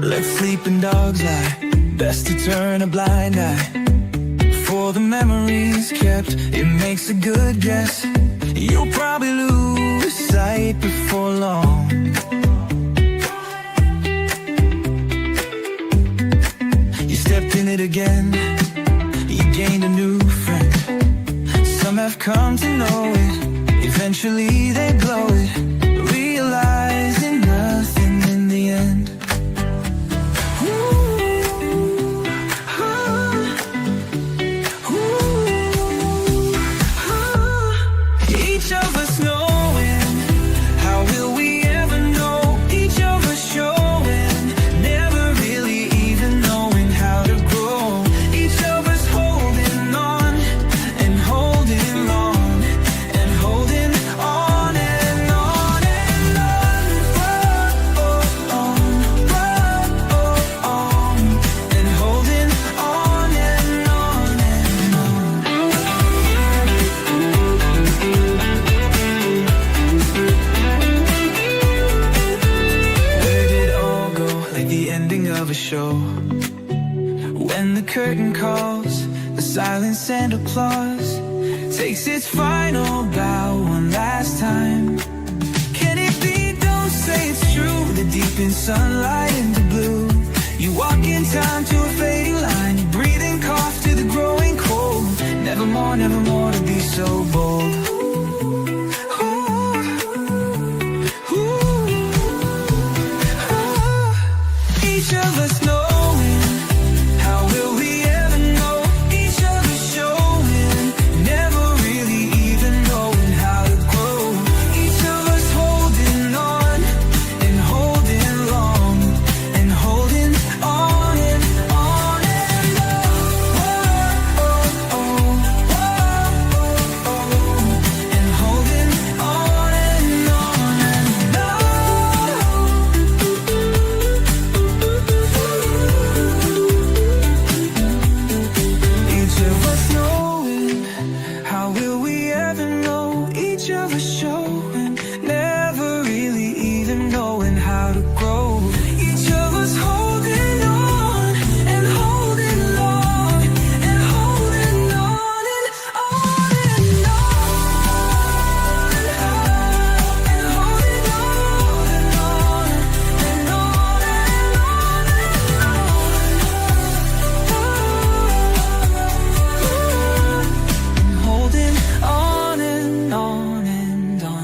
Let sleeping dogs lie, best to turn a blind eye. For the memories kept, it makes a good guess. You'll probably lose sight before long. You stepped in it again, you gained a new friend. Some have come to know it, eventually they blow it, realizing nothing in the end. Each of us knowing, how will we ever know? Each of us showing, never really even knowing how to grow. Each of us holding on and holding on and holding on and on and on. And holding on and on and on. Where did it all go? Like the ending of a show. When the curtain calls, the silence and applause takes its final bow one last time. Can it be? Don't say it's true. The deep in sunlight into blue. You walk in time to a fading line. You breathe and cough to the growing cold. Nevermore to be so bold. Each of us knowing, how will we ever know? Each of us showing, never really even knowing how to grow. Each of us holding on and holding long and holding on and on and and holding on and on and on. Each of us knowing, how will we ever know? Each of us showing, never really even knowing how to grow. Each of us holding on and holding long and holding on and on and on and holding on and on and on and holding on and on and on.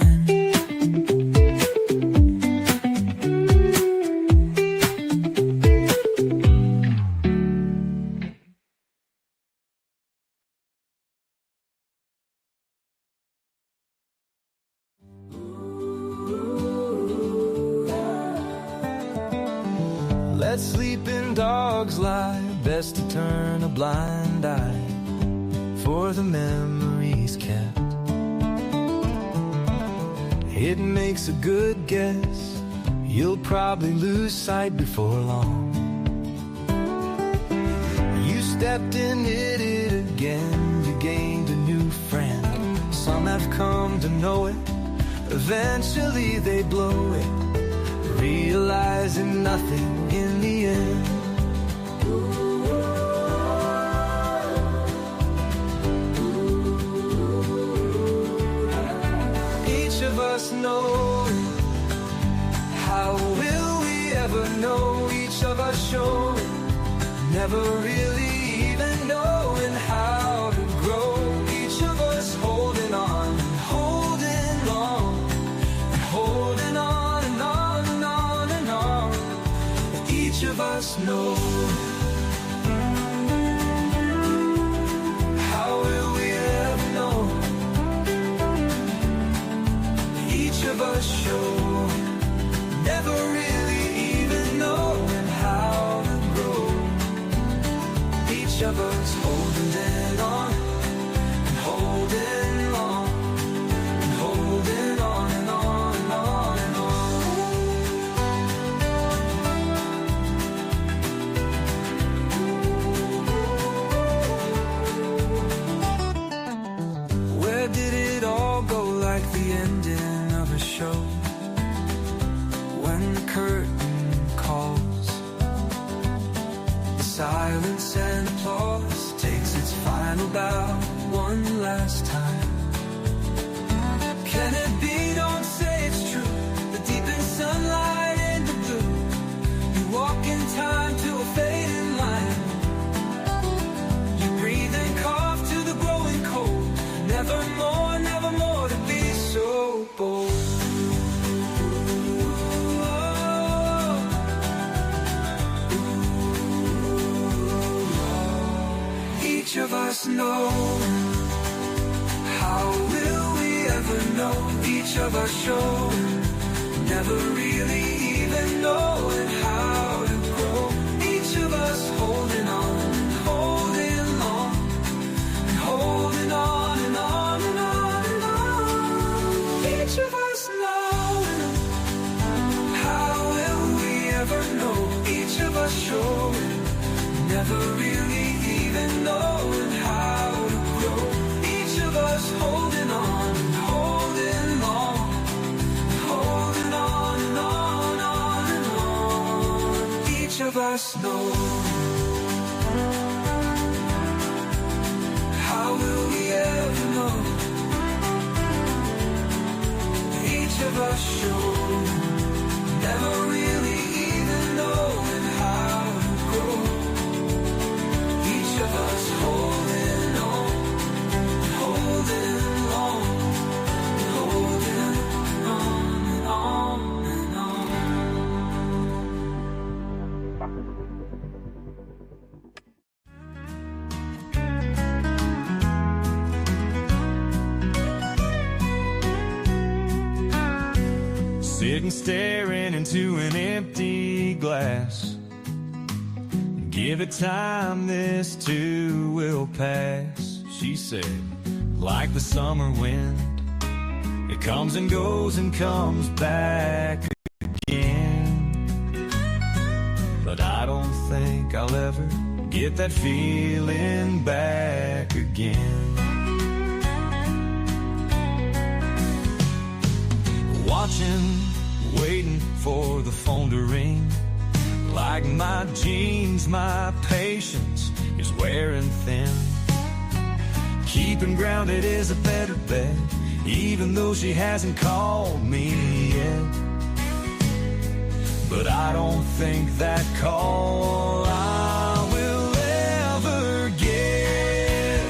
Let sleeping dogs lie, best to turn a blind eye. For the memories kept, it makes a good guess. You'll probably lose sight before long. You stepped in it again, you gained a new friend. Some have come to know it, eventually they blow it, realizing nothing in the end. Each of us knowing, how will we ever know? Each of us showing, never really even knowing how to grow. Each of us holding on and holding long and holding on and on and on and on. Each of us know, how will we ever know? Each of us show, never really even knowing how to grow. Each of us holding it on and holding on and holding on and on and on and on. hold out one last time. Can it be? Don't say it's true. The deepened sunlight in the blue. You walk in time to a fading line. You breathe and cough to the growing cold. Nevermore, nevermore to be so bold. Each of us know. How will we ever know? Each of us show. Never really even knowing how to grow. Each of us holding on, holding long, and holding on and on and on and on. Each of us know. How will we ever know? Each of us show. Never really even knowing how to grow. Each of us holding on, holding long, holding on and on and on. Each of us know. How will we ever know? Each of us show. Never really even knowing how to grow. Each of us holding on, holding long, holding on and on and on. Sitting staring into an empty glass. Give it time, this too will pass, she said, like the summer wind. It comes and goes and comes back again. But I don't think I'll ever get that feeling back again. Watching, waiting for the phone to ring. Like my jeans, my patience is wearing thin. Keeping grounded is a better bet, even though she hasn't called me yet. But I don't think that call I will ever get.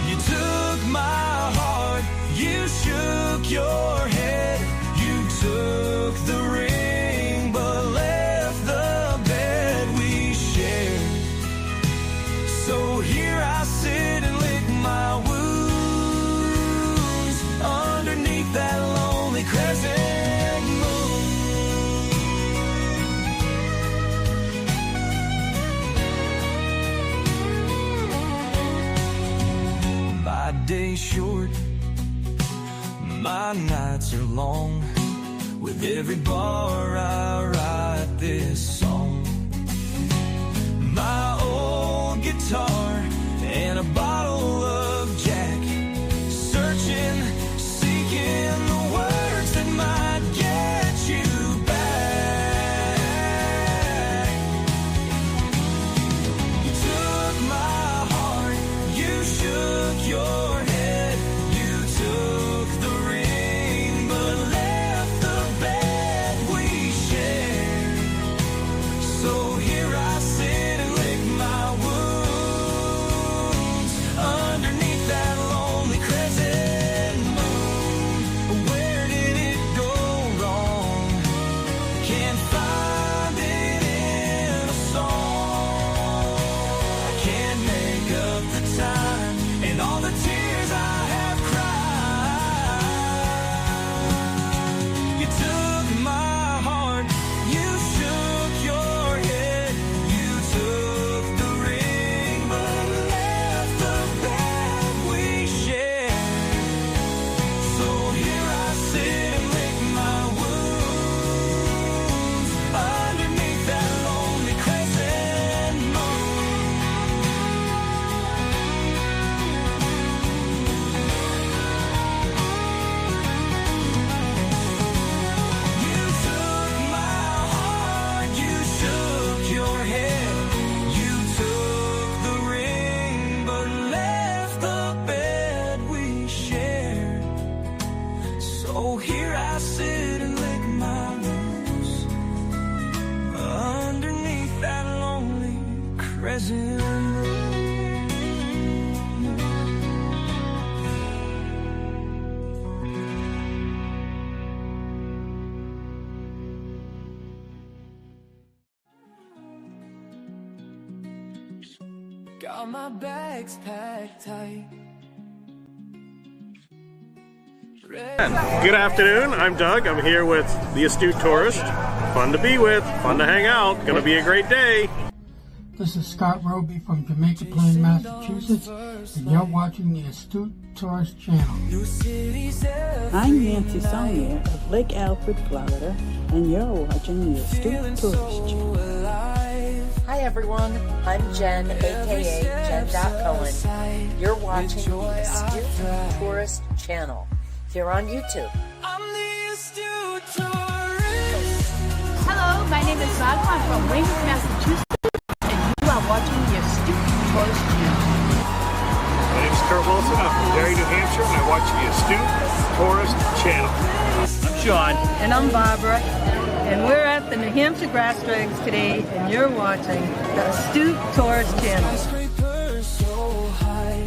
You took my heart, you shook your head, you took the ring, but left the bed we shared. So here I sit and lick my wounds underneath that lonely crescent moon. My day's short, my nights are long. With every bar I write this song. My old guitar and a bottle of Jack, searching, seeking the words that might get you back. You took my heart, you shook your head, you took the ring, but left the bed we shared. Got my bags packed tight. Good afternoon, I'm Doug. I'm here with the Astute Tourist. Fun to be with, fun to hang out, gonna be a great day. This is Scott Roby from Jamaica Plain, Massachusetts, and you're watching the Astute Tourist channel. I'm Nancy Saunier of Lake Alfred, Florida, and you're watching the Astute Tourist channel. Hi everyone, I'm Jen, aka Jen.Cohen. You're watching the Astute Tourist channel here on YouTube. I'm the Astute Tourist. Hello, my name is Madhu. I'm from Weymouth, Massachusetts, and you are watching the Astute Tourist channel. My name is Kurt Wilson. I'm from Derry, New Hampshire, and I watch the Astute Tourist channel. I'm Sean. And I'm Barbara, and we're at the New Hampshire Grass Drags today, and you're watching the Astute Tourist channel. Skyscraper so high.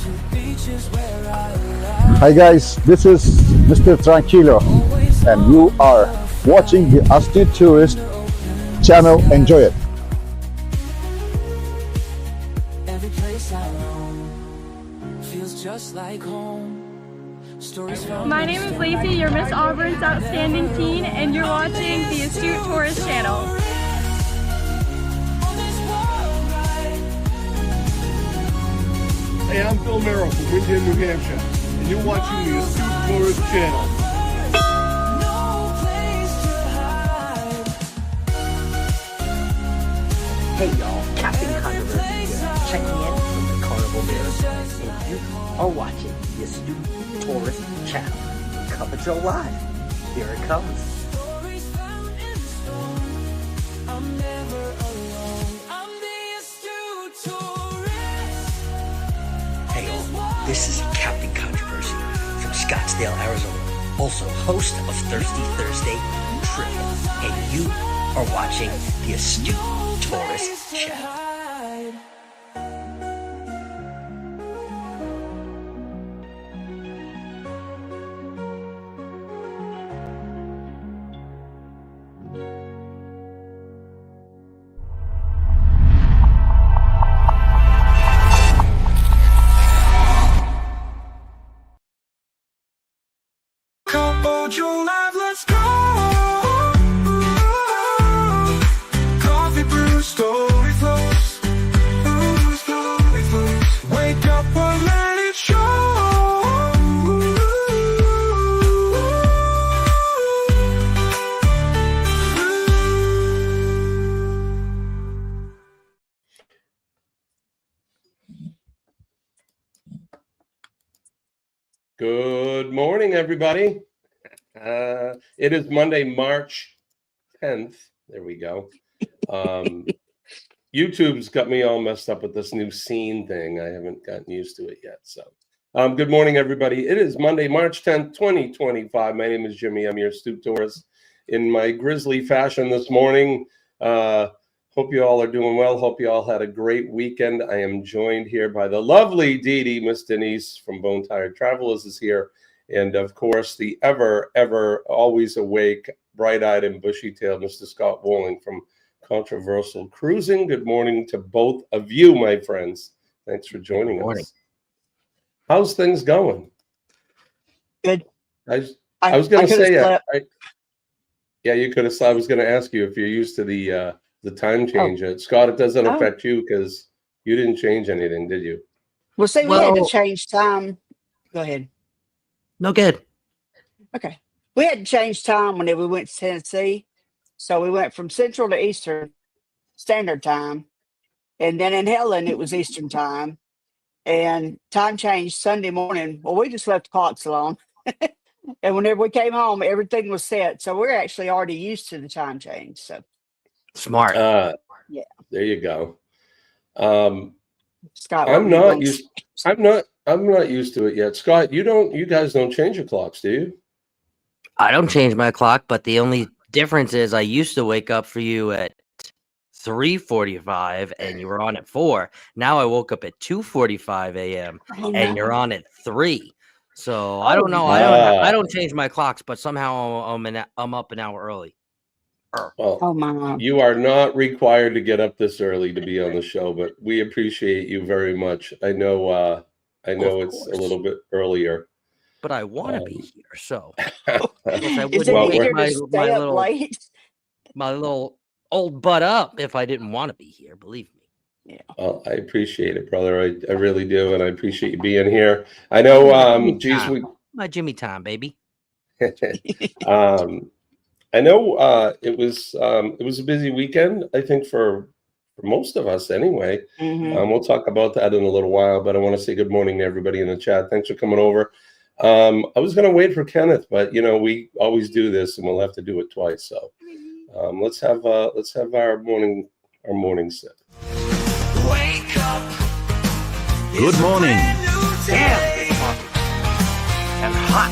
To beaches where I lie. Hi guys, this is Mr. Tranquilo and you are watching the Astute Tourist channel. Enjoy it. Every place I roam feels just like home. Stories from My name is Lacey, your Miss Auburn's Outstanding Teen, and you're watching the Astute Tourist channel. on this world ride. Hey, I'm Phil Merrill from Windham, New Hampshire, and you're watching the Astute Tourist channel. No place to hide. Hey y'all, Captain Controversy here, checking in from the Carnival Mirror, and you are watching the Astute Tourist channel. Coming to live. Here it comes. Stories found in the storm. I'm never alone. I'm the Astute Tourist. Hey all, this is Captain Controversy from Scottsdale, Arizona, also host of Thirsty Thursday Triple, and you are watching the Astute Tourist channel. Hide. Come on, your life, let's go. Coffee brew, story flows. Ooh, story flows. Wake up and let it show. Good morning, everybody. It is Monday, March 10th. There we go. YouTube's got me all messed up with this new scene thing. I haven't gotten used to it yet. So, good morning, everybody. It is Monday, March 10th, 2025. My name is Jimmy. I'm your Astute Tourist in my grizzly fashion this morning. Hope you all are doing well. Hope you all had a great weekend. I am joined here by the lovely Dee Dee. Miss Denise from Bone Tired Travelers is here. And of course, the ever, always awake, bright-eyed and bushy-tailed Mr. Scott Walling from Controversial Cruising. Good morning to both of you, my friends. Thanks for joining us. How's things going? Good. I was going to say, yeah, you could have. I was going to ask you if you're used to the time change. Scott, it doesn't affect you because you didn't change anything, did you? Well, see, we had to change time. Go ahead. No good. Okay. We had to change time whenever we went to Tennessee. So we went from Central to Eastern Standard Time. And then in Helen, it was Eastern Time. And time changed Sunday morning. Well, we just left the clocks alone. And whenever we came home, everything was set. So we're actually already used to the time change. So Smart. yeah. There you go. Scott, I'm not used to it yet. Scott, you guys don't change your clocks, do you? I don't change my clock, but the only difference is I used to wake up for you at 3:45 and you were on at 4. Now I woke up at 2:45 a.m. and you're on at 3. So I don't know. I don't change my clocks, but somehow I'm up an hour early. Well, Oh my. you are not required to get up this early to be on the show, but we appreciate you very much. I know it's a little bit earlier. But I want to be here, so I Is it wouldn't easier wake to stay up late? my little old butt up if I didn't want to be here. Believe me. Well, I appreciate it, brother. I really do, and I appreciate you being here. I know, My Jimmy time, baby. I know it was a busy weekend, I think, for most of us anyway. We'll talk about that in a little while, but I want to say good morning to everybody in the chat. Thanks for coming over. I was going to wait for Kenneth, but we always do this, and we'll have to do it twice. So let's have our morning sip. Wake up. Good morning. And hot.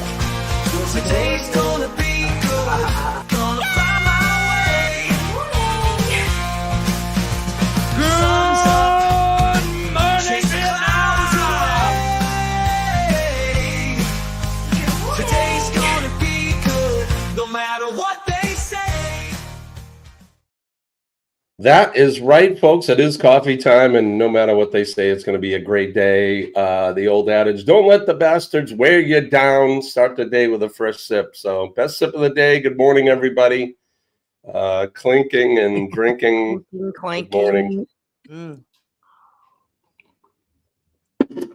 Today's gonna be good. Gonna find my way. Sun's up. Chasing clouds away. Today's gonna be good. No matter what they say. That is right, folks. It is coffee time, and no matter what they say, it's going to be a great day. The old adage, don't let the bastards wear you down. Start the day with a fresh sip. So, best sip of the day. Good morning, everybody. Clinking and drinking. Good morning. I'm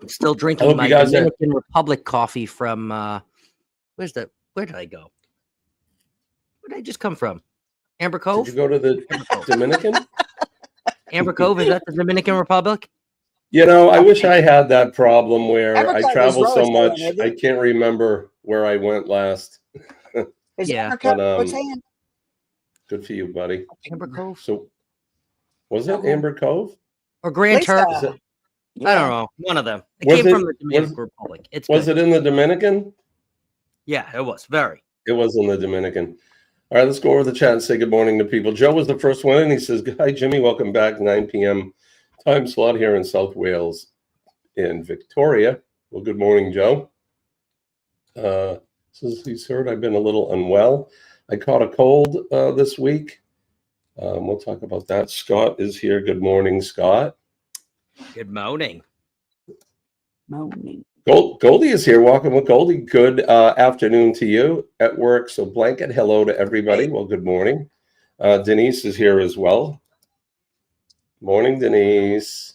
still drinking hope my you guys are- Dominican Republic coffee from where did I go? Where did I just come from? Amber Cove? Did you go to the Dominican? Amber Cove, is that the Dominican Republic? I wish I had that problem where Amber I Cove is travel so Roseland, much, isn't I it? can't remember where I went last. Is Yeah. Amber Cove But, Roseland? Good for you, buddy. Amber Cove? So, was it Amber Cove? Or Grand Lisa. Turk? Is it- I don't know. One of them. It Was came it- from the Dominican was- Republic. It's Was good. it in the Dominican? Yeah, it was. Very. It was in the Dominican. All right, let's go over the chat and say good morning to people. Joe was the first one, and he says, "Hi, Jimmy. Welcome back. 9 p.m. time slot here in South Wales in Victoria." Well, good morning, Joe. Says he's heard I've been a little unwell. I caught a cold this week. We'll talk about that. Scott is here. Good morning, Scott. Good morning. Morning. Goldie is here. Walking with Goldie. Good afternoon to you at work. So blanket hello to everybody. Well, good morning. Denise is here as well. Morning, Denise.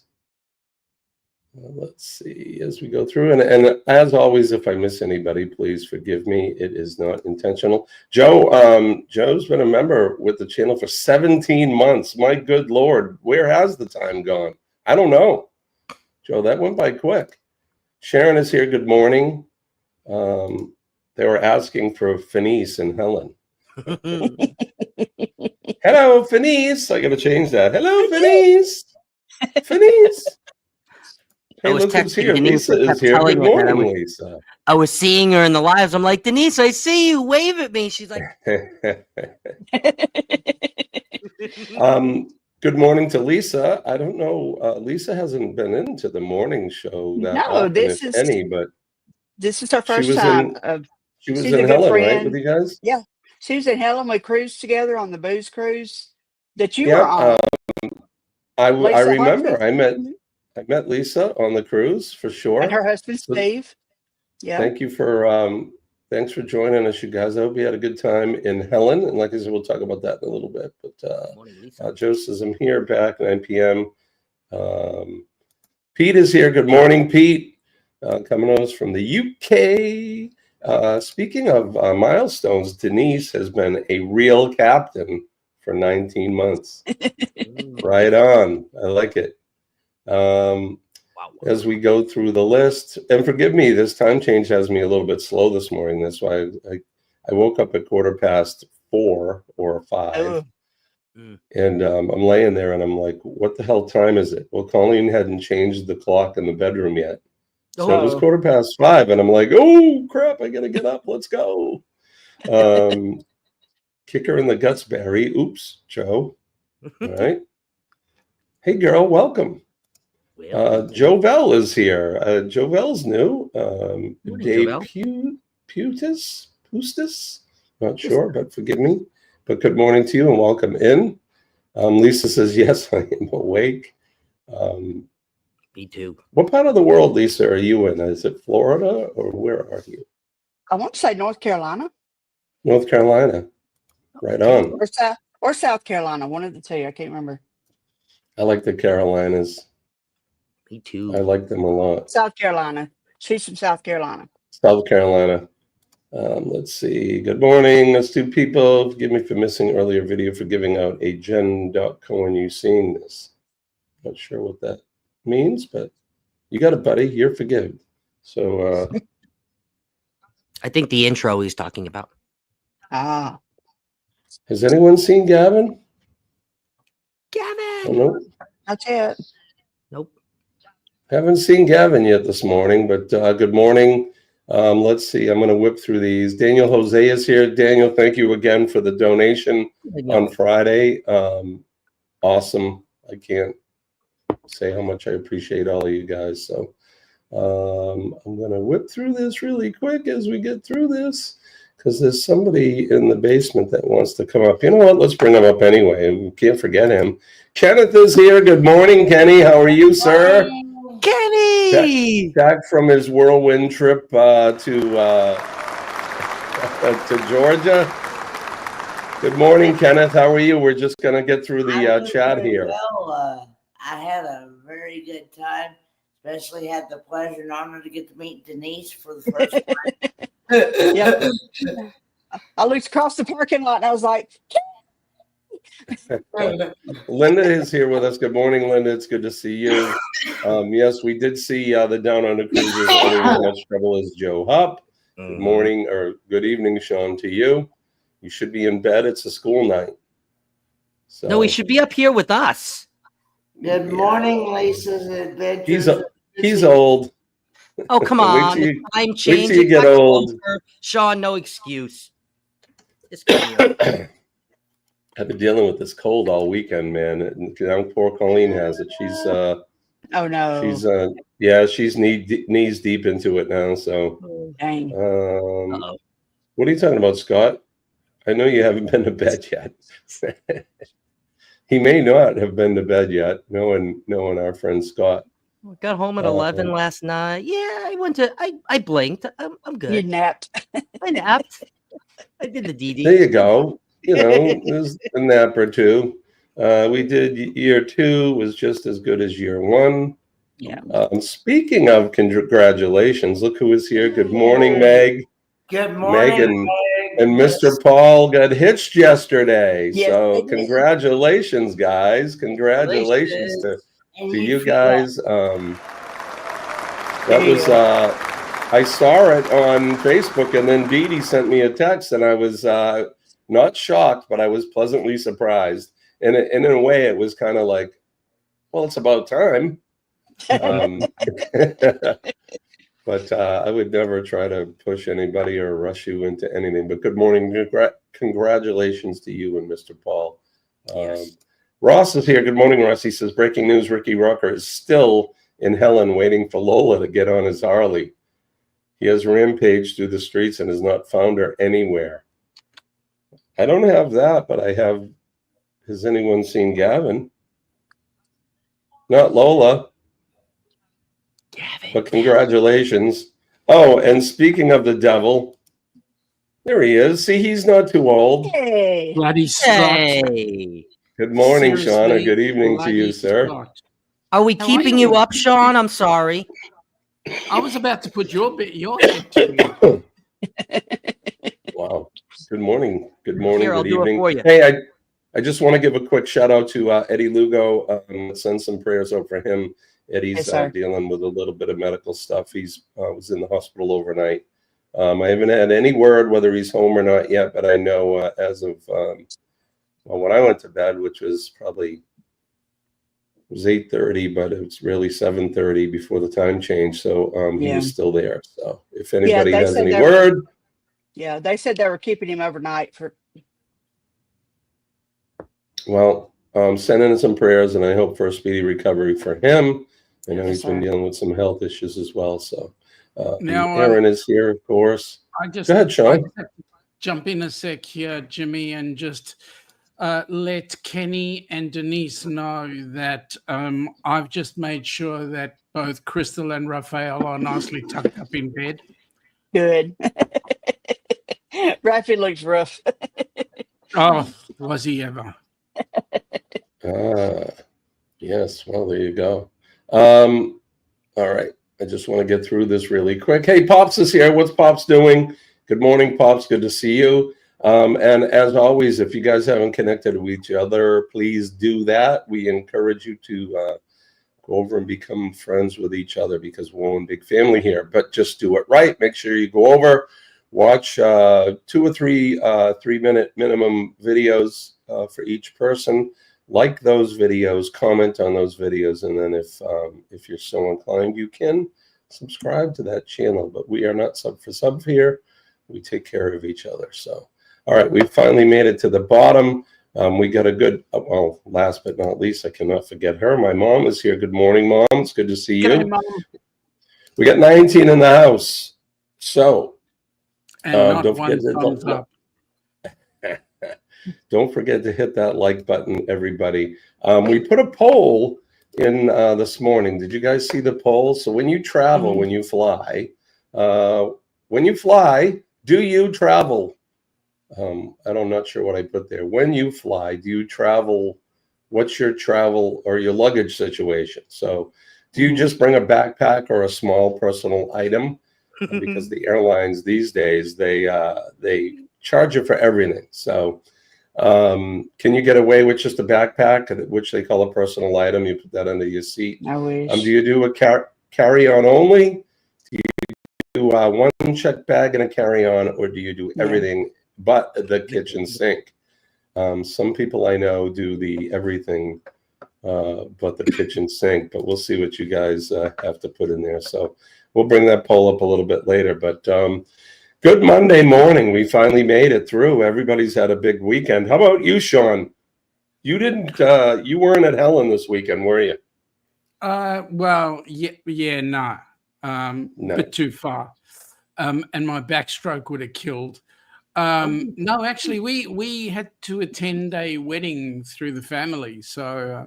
Let's see as we go through. And as always, if I miss anybody, please forgive me. It is not intentional. Joe's been a member with the channel for 17 months. My good Lord, where has the time gone? I don't know. Joe, that went by quick. Sharon is here. Good morning. They were asking for Fenice and Helen. Hello, Fenice. I got to change that. Hello, Fenice. Fenice. Hey, I was look who's texting here. Denise, Lisa I is kept here. telling Good her that morning, Lisa. I was seeing her in the lives. I'm like, Denise, I see you. Wave at me. She's like, Good morning to Lisa. I don't know. Lisa hasn't been into the morning show that No, often, this if is- any, but This is her She first was time. she was she's a in good Helen, right, friend. with you guys? Yeah. Susan and Helen, we cruised together on the booze cruise that you Yeah, were on. I Lisa remember. Harvey. I met Lisa on the cruise for sure. And her husband, So Steve. Yeah. Thank you for thanks for joining us, you guys. I hope you had a good time in Helen. And like I said, we'll talk about that in a little bit. But Joe says I'm here back 9 p.m. Pete is here. Good morning, Pete. Coming to us from the UK. Speaking of milestones, Denise has been a real captain for 19 months. Right on. I like it. As we go through the list, and forgive me, this time change has me a little bit slow this morning. That's why I woke up at 4:15 or 5. Oh. And I'm laying there and I'm like, what the hell time is it? Well, Colleen hadn't changed the clock in the bedroom yet. So it was Oh. 5:15, and I'm like, oh crap, I gotta get up. Let's go. Kick her in the guts, Barry. Oops, Joe. All right. Hey girl, welcome. Jovel is here. Jovel's new. Morning, Dave Jovel. Pustis? Not sure, but forgive me. But good morning to you and welcome in. Lisa says, yes, I am awake. Me too. What part of the world, Lisa, are you in? Is it Florida or where are you? I want to say North Carolina. North Carolina. Right on. Or South Carolina. One of the two. I can't remember. I like the Carolinas. Me too. I like them a lot. South Carolina. She's from South Carolina. South Carolina. Let's see. Good morning. Let's do people. Forgive me for missing earlier video for giving out a Jen.co. Are you seeing this? Not sure what that means, but you got it, buddy. You're forgiven. So I think the intro he's talking about. Ah. Has anyone seen Gavin? Gavin. Oh, nope. Not yet. Nope. Haven't seen Gavin yet this morning, but good morning. Let's see. I'm going to whip through these. Daniel Jose is here. Daniel, thank you again for the donation on Friday. Awesome. I can't say how much I appreciate all of you guys. So I'm going to whip through this really quick as we get through this, because there's somebody in the basement that wants to come up. You know what? Let's bring him up anyway. We can't forget him. Kenneth is here. Good morning, Kenny. How are you, sir? Kenny! Back from his whirlwind trip to Georgia. Good morning, Kenneth. How are you? We're just going to get through the chat here. Well, I had a very good time, especially had the pleasure and honor to get to meet Denise for the first time. Yep. I looked across the parking lot and I was like, Linda is here with us. Good morning, Linda. It's good to see you. Yes, we did see the Down Under Cruisers having as much trouble as Joe Hupp. Good morning or good evening, Sean, to you. You should be in bed. It's a school night. So, No, he should be up here with us. Good morning, Lisa's Adventures. He's old. Oh, come Wait on. till you- I'm wait till you changing. get old. Sean, no excuse. Just come here. I've been dealing with this cold all weekend, man. And now poor Colleen has it. She's oh no. She's knees deep into it now. So Dang. what are you talking about, Scott? I know you haven't been to bed yet. He may not have been to bed yet, knowing our friend Scott. Got home at 11 last night. Yeah, I went to. I blinked. I'm good. You napped. I napped. I did the DD. There you go. You know, there's a nap or two. We did year 2 was just as good as year 1. Yeah. Speaking of congratulations, look who is here. Good morning, Meg. Good morning, Meg and Mr. Paul got hitched yesterday. Yes, So they did. congratulations, guys. Congratulations to you guys. That was I saw it on Facebook, and then Dee Dee sent me a text, and I was not shocked, but I was pleasantly surprised. And in a way, it was kind of like, well, it's about time. But I would never try to push anybody or rush you into anything. But good morning. Congratulations to you and Mr. Paul. Ross is here. Good morning, Ross. He says, breaking news, Ricky Rucker is still in Helen waiting for Lola to get on his Harley. He has rampaged through the streets and has not found her anywhere. I don't have that, but I have. Has anyone seen Gavin? Not Lola. Gavin. But congratulations. Oh, and speaking of the devil, there he is. See, he's not too old. Hey. Bloody Scott. Hey. Good morning, Sean, or Seriously, good evening to bloody you, sir. Scott. Are we keeping you up, Sean? I'm sorry. I was about to put your head to me. Wow. Good morning. Good morning. Here, I'll good do it evening. for you. Hey, I just want to give a quick shout out to Eddie Lugo. Send some prayers out for him. Eddie's Yes, sir. dealing with a little bit of medical stuff. He's was in the hospital overnight. I haven't had any word whether he's home or not yet, but I know as of when I went to bed, which was probably it was 8:30, but it's really 7:30 before the time change. So he was still there. So if anybody they has said any they were- word, Yeah, they said they were keeping him overnight for. well, send in some prayers, and I hope for a speedy recovery for him. I know he's been sir. dealing with some health issues as well. So Now, Aaron is here, of course. I just, Go ahead, Sean. jump in a sec here, Jimmy, and just let Kenny and Denise know that I've just made sure that both Crystal and Raphael are nicely tucked up in bed. Good. Rafi looks rough. Oh, was he ever? Yes. Well, there you go. All right. I just want to get through this really quick. Hey, Pops is here. What's Pops doing? Good morning, Pops. Good to see you. And as always, if you guys haven't connected with each other, please do that. We encourage you to go over and become friends with each other because we're one big family here. But just do it right. Make sure you go over, watch 2 or 3 3-minute minimum videos for each person. Like those videos, comment on those videos, and then if you're so inclined, you can subscribe to that channel. But we are not sub for sub here. We take care of each other. So, all right, we finally made it to the bottom. We got a good, well, last but not least, I cannot forget her. My mom is here. Good morning, Mom. It's good to see you. Good, Mom. We got 19 in the house. So, And don't forget to don't forget to hit that like button, everybody. We put a poll in this morning. Did you guys see the poll? So when you travel, when you fly, do you travel? I'm not sure what I put there. When you fly, do you travel? What's your travel or your luggage situation? So do you just bring a backpack or a small personal item? Because the airlines these days, they charge you for everything. So can you get away with just a backpack, which they call a personal item? You put that under your seat. I wish. Do you do a carry-on only? Do you do one check bag and a carry-on, or do you do everything but the kitchen sink? Some people I know do the everything but the kitchen sink, but we'll see what you guys have to put in there. So we'll bring that poll up a little bit later. But good Monday morning. We finally made it through. Everybody's had a big weekend. How about you, Sean? You weren't at Helen this weekend, were you? Well, no. Bit too far. And my backstroke would have killed. No, actually, we had to attend a wedding through the family, so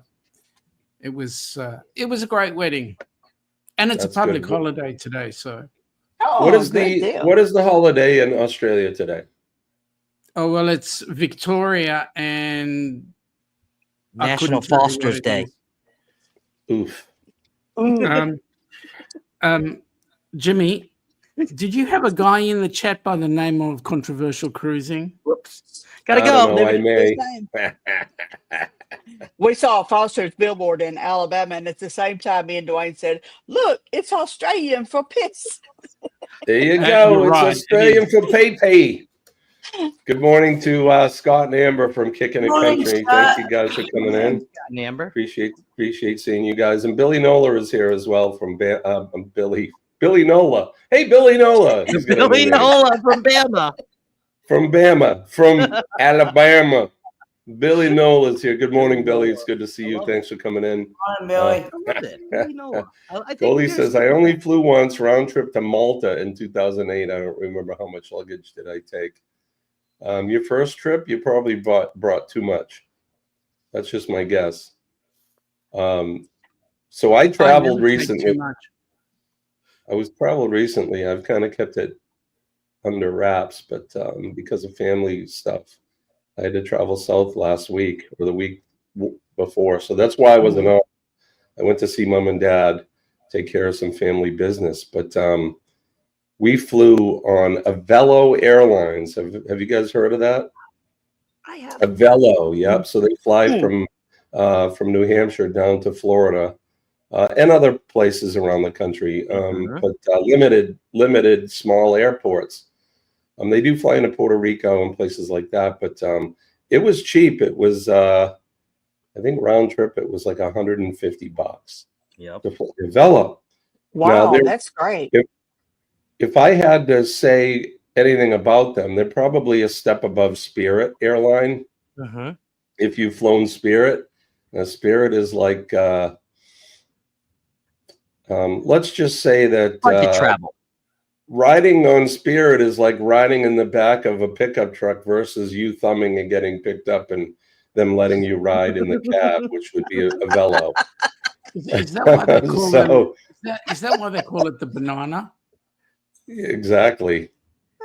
it was a great wedding, and it's a public holiday today. So, what is the holiday in Australia today? Oh well, it's Victoria and National Foster's Day. Oof. Jimmy. Did you have a guy in the chat by the name of Controversial Cruising? Whoops. Gotta go. I may. We saw Foster's billboard in Alabama, and at the same time, me and Dwayne said, "Look, it's Australian for piss." There you go. It's right. Australian for pay. Good morning to Scott and Amber from Kicking It Country. Thank you guys for coming in. Scott and Amber. Appreciate seeing you guys. And Billy Nola is here as well from Billy Nola. Hey, Billy Nola. Billy Nola from Bama. From Bama. From Alabama. Billy Nola is here. Good morning, Billy. It's good to see you. Thanks for coming in. Come on, Billy. Billy Nola. Goldie says, I only flew once, round trip to Malta in 2008. I don't remember how much luggage did I take. Your first trip, you probably brought too much. That's just my guess. So I traveled recently. I've kind of kept it under wraps, but because of family stuff, I had to travel south last week or the week before. So that's why I wasn't on. I went to see mom and dad, take care of some family business. But we flew on Avelo Airlines. Have you guys heard of that? I have. Avelo, yep. So they fly from New Hampshire down to Florida. And other places around the country, but limited small airports. They do fly into Puerto Rico and places like that, but it was cheap. It was, I think round trip, it was like $150. Yep. To develop. Wow, that's great. If I had to say anything about them, they're probably a step above Spirit airline. If you've flown Spirit, Spirit is like. Let's just say that Budget travel. riding on Spirit is like riding in the back of a pickup truck versus you thumbing and getting picked up and them letting you ride in the cab, which would be a Velo. Is that why they call So- is that why they call it the banana? Exactly.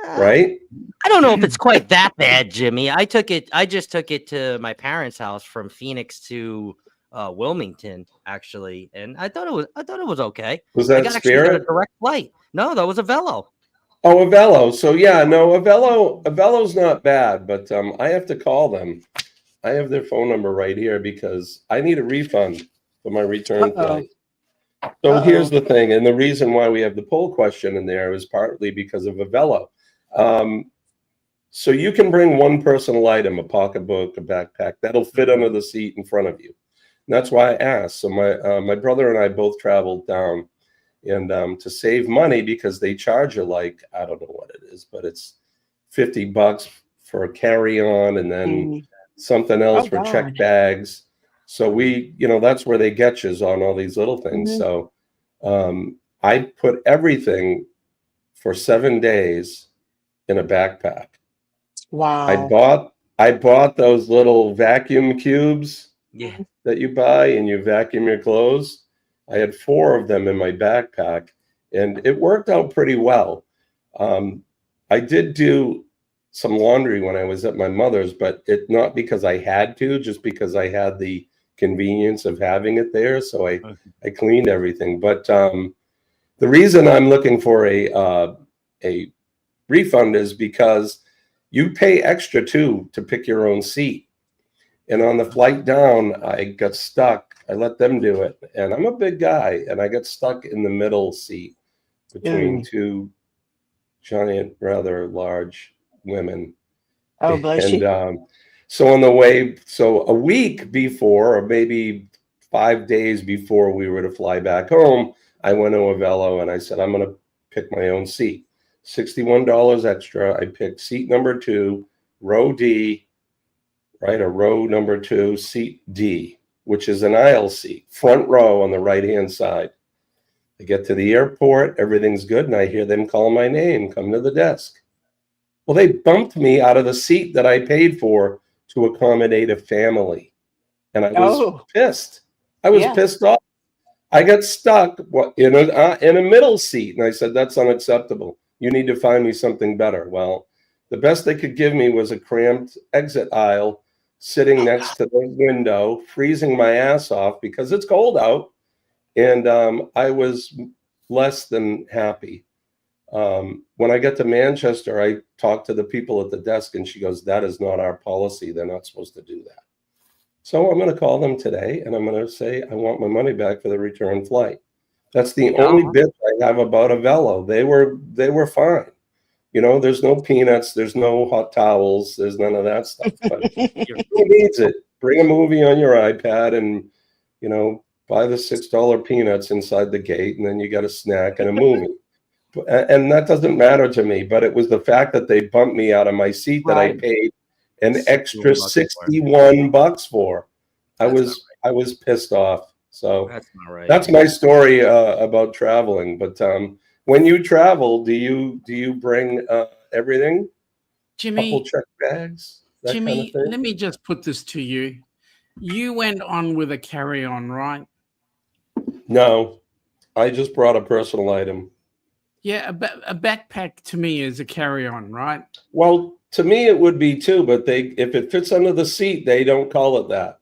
Right? I don't know if it's quite that bad, Jimmy. I just took it to my parents' house from Phoenix to Wilmington, actually, and I thought it was okay. Was I that actually got a Spirit? direct flight. No, that was a Velo. Oh, a Velo. So yeah, no, a Velo's not bad, but I have to call them. I have their phone number right here because I need a refund for my return flight. So here's the thing, and the reason why we have the poll question in there is partly because of a Velo. So you can bring one personal item, a pocketbook, a backpack, that'll fit under the seat in front of you. And that's why I asked. So my brother and I both traveled down, and to save money, because they charge you like, I don't know what it is, but it's $50 for a carry-on and then something else for check bags. So that's where they get you, is on all these little things. So I put everything for 7 days in a backpack. Wow. I bought those little vacuum cubes Yeah. that you buy and you vacuum your clothes. I had 4 of them in my backpack, and it worked out pretty well. I did do some laundry when I was at my mother's, but not because I had to, just because I had the convenience of having it there. So I cleaned everything. But the reason I'm looking for a refund is because you pay extra too to pick your own seat. And on the flight down, I got stuck. I let them do it. And I'm a big guy, and I got stuck in the middle seat between two giant, rather large women. Oh, bless you. So on the way, so a week before, or maybe 5 days before we were to fly back home, I went to a Velo and I said, I'm going to pick my own seat. $61 extra. I picked seat number 2, row D, right? A row number 2, seat D, which is an aisle seat, front row on the right-hand side. I get to the airport, everything's good, and I hear them call my name, come to the desk. Well, they bumped me out of the seat that I paid for to accommodate a family. And I was pissed. I was pissed off. I got stuck in a middle seat. And I said, that's unacceptable. You need to find me something better. Well, the best they could give me was a cramped exit aisle, sitting next to the window, freezing my ass off because it's cold out. And I was less than happy. When I get to Manchester, I talked to the people at the desk, and she goes, that is not our policy. They're not supposed to do that. So I'm going to call them today, and I'm going to say I want my money back for the return flight. That's the only bitch I have about a Velo. They were fine. There's no peanuts, there's no hot towels, there's none of that stuff. But who needs it? Bring a movie on your iPad and, buy the $6 peanuts inside the gate, and then you got a snack and a movie. And that doesn't matter to me, but it was the fact that they bumped me out of my seat that I paid an extra $61 for. I was pissed off. So that's my story about traveling. But when you travel, do you bring everything? Jimmy, couple check bags? Jimmy, kind of thing? let me just put this to you. You went on with a carry-on, right? No, I just brought a personal item. Yeah, a backpack to me is a carry-on, right? Well, to me it would be too, but if it fits under the seat, they don't call it that.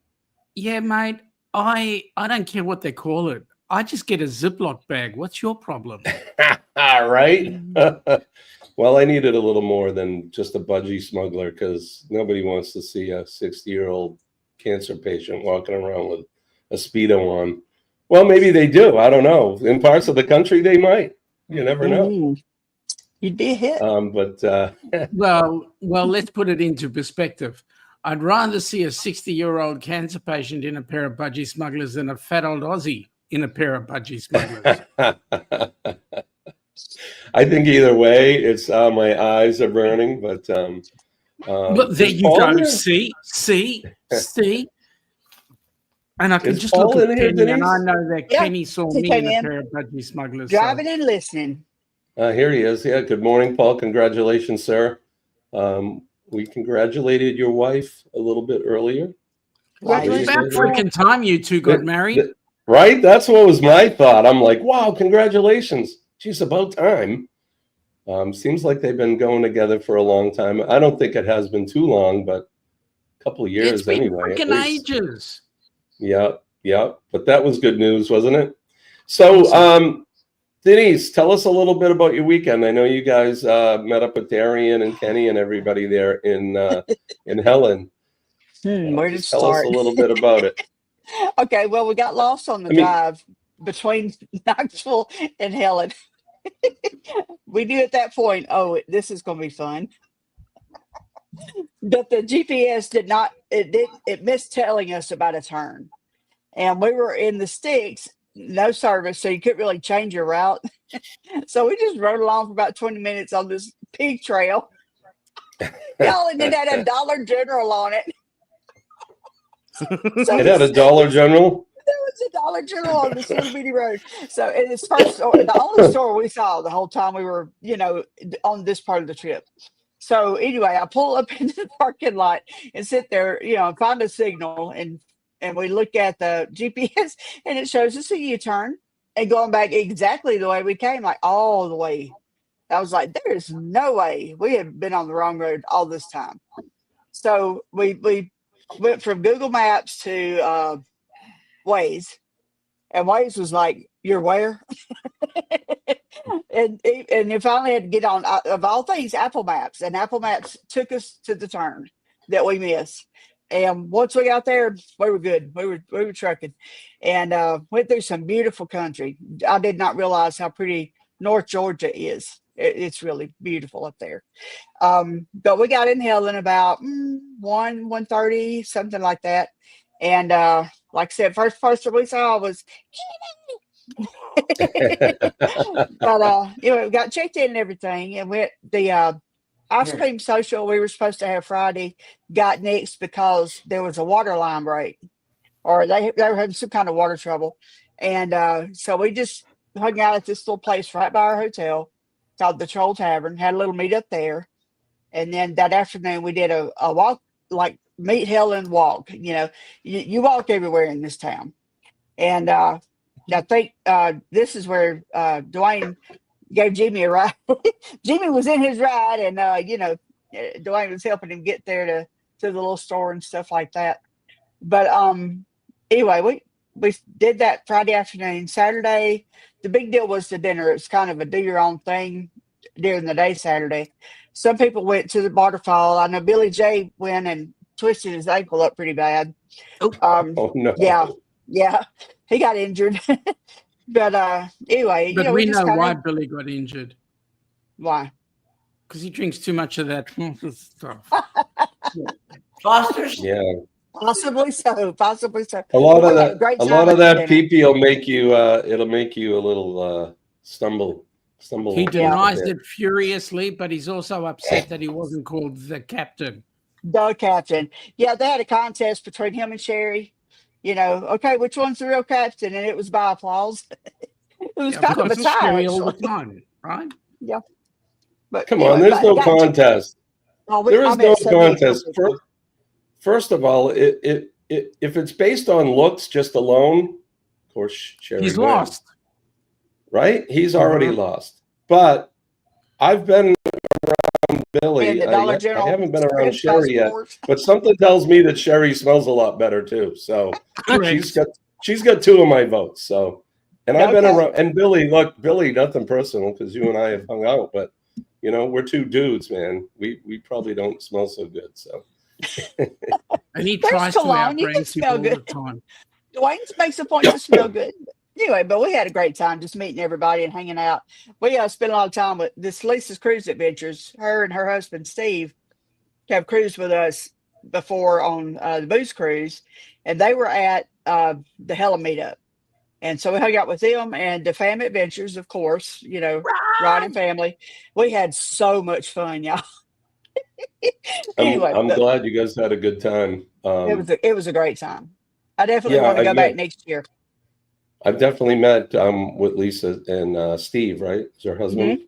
Yeah, mate. I don't care what they call it. I just get a Ziploc bag. What's your problem? Right? Well, I needed a little more than just a budgie smuggler, because nobody wants to see a 60-year-old cancer patient walking around with a Speedo on. Well, maybe they do. I don't know. In parts of the country, they might. You never know. You'd be a hit. Well, let's put it into perspective. I'd rather see a 60-year-old cancer patient in a pair of budgie smugglers than a fat old Aussie in a pair of budgie smugglers. I think either way, it's my eyes are burning, but but there you go. See, and I can Is just Paul look at in here, Kenny, and I Denise? know that Yeah, Kenny saw he me came in a in. pair of budgie smugglers. Driving and listening. Here he is. Yeah. Good morning, Paul. Congratulations, sir. We congratulated your wife a little bit earlier. It's about freaking time you two got married. Right? That's what was my thought. I'm like, wow, congratulations. Geez, about time. Seems like they've been going together for a long time. I don't think it has been too long, but a couple of years It's been anyway. freaking ages. Yeah. But that was good news, wasn't it? So, Denise, tell us a little bit about your weekend. I know you guys met up with Darian and Kenny and everybody there in Helen. Where to Tell start? us a little bit about it. Okay, well, we got lost on the drive between Knoxville and Helen. We knew at that point, oh, this is going to be fun. But the GPS it missed telling us about a turn. And we were in the sticks, no service, so you couldn't really change your route. So we just rode along for about 20 minutes on this pig trail. Y'all, and it had a Dollar General on it. So It had a Dollar General? There was a Dollar General on this little bitty road. So in this first store, the only store we saw the whole time we were, on this part of the trip. So anyway, I pull up into the parking lot and sit there, and find a signal, and we look at the GPS and it shows us a U-turn and going back exactly the way we came, like all the way. I was like, there is no way we have been on the wrong road all this time. So we went from Google Maps to Waze, and Waze was like, "You're where?" and you finally had to get on, of all things, Apple Maps, and Apple Maps took us to the turn that we missed. And once we got there, we were good. We were trucking, and went through some beautiful country. I did not realize how pretty North Georgia is. It's really beautiful up there. But we got in Helen about 1:30, something like that. And like I said, first person we saw was but we got checked in and everything, and went the ice cream social we were supposed to have Friday got nixed because there was a water line break, or they were having some kind of water trouble. And so we just hung out at this little place right by our hotel called the Troll Tavern, had a little meet up there. And then that afternoon we did a walk, like Meet Helen walk. You walk everywhere in this town. And I think this is where Dwayne gave Jimmy a ride. Jimmy was in his ride, and Dwayne was helping him get there to the little store and stuff like that. But anyway, we did that Friday afternoon. Saturday, the big deal was the dinner. It's kind of a do your own thing during the day Saturday. Some people went to the waterfall. I know Billy J went and twisted his ankle up pretty bad. Oh no. Yeah. He got injured. But anyway, But we know why kinda, Billy got injured. why? Because he drinks too much of that stuff. Foster's? Yeah. Possibly so. A lot We of had a that, great a time lot at of the that dinner. PP will make you. It'll make you a little stumble. He a denies bit. it furiously, but he's also upset that he wasn't called the captain. The captain. Yeah, they had a contest between him and Sherry. Okay, which one's the real captain? And it was by applause. It was Yeah, kind of a because it's tie, scary all the actually. time, right? Yeah. But Come anyway, on, there's but no got- contest. Oh, There is I met no so many cool contest. people. First of all, if it's based on looks just alone, of course, Sherry He's wins, lost. right? He's already lost. But I've been around Billy. And the Dollar General I haven't been around French Sherry yet, passport. but something tells me that Sherry smells a lot better too. So Correct. she's got 2 of my votes. So, and I've been Okay. around. And Billy, look, Billy, nothing personal because you and I have hung out, but we're 2 dudes, man. We probably don't smell so good. So. And he There's tries to cologne. You outrank can people smell all the good. time. Dwayne makes a point to smell good. Anyway, but we had a great time just meeting everybody and hanging out. We spent a lot of time with this Lisa's Cruise Adventures. Her and her husband, Steve, have cruised with us before on the Booze Cruise, and they were at the Hella meetup. And so we hung out with them and the Fam Adventures, of course, Rod and family. We had so much fun, y'all. Anyway, I'm but glad you guys had a good time. it was a great time. I definitely want to go back next year. I've definitely met with Lisa and Steve, right? Is her husband?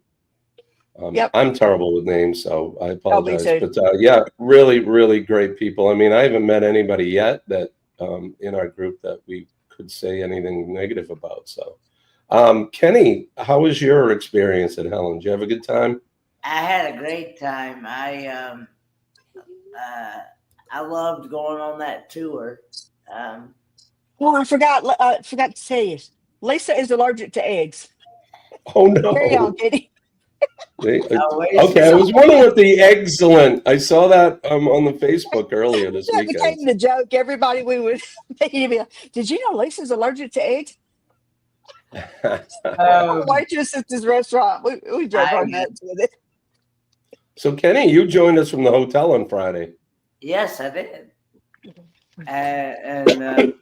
Yep. I'm terrible with names, so I Oh, me apologize. too. But yeah, really, really great people. I mean, I haven't met anybody yet that in our group that we could say anything negative about. So, Kenny, how was your experience at Helen? Did you have a good time? I had a great time. I loved going on that tour. Oh, I forgot to tell you. Lisa is allergic to eggs. Oh no! Carry on, Kitty. Okay, I was wondering what the excellent. I saw that on the Facebook earlier this That weekend. became the joke. Everybody we would be like, did you know Lisa's allergic to eggs? Waitress at this restaurant. We joke on that with it. So Kenny, you joined us from the hotel on Friday. Yes, I did. And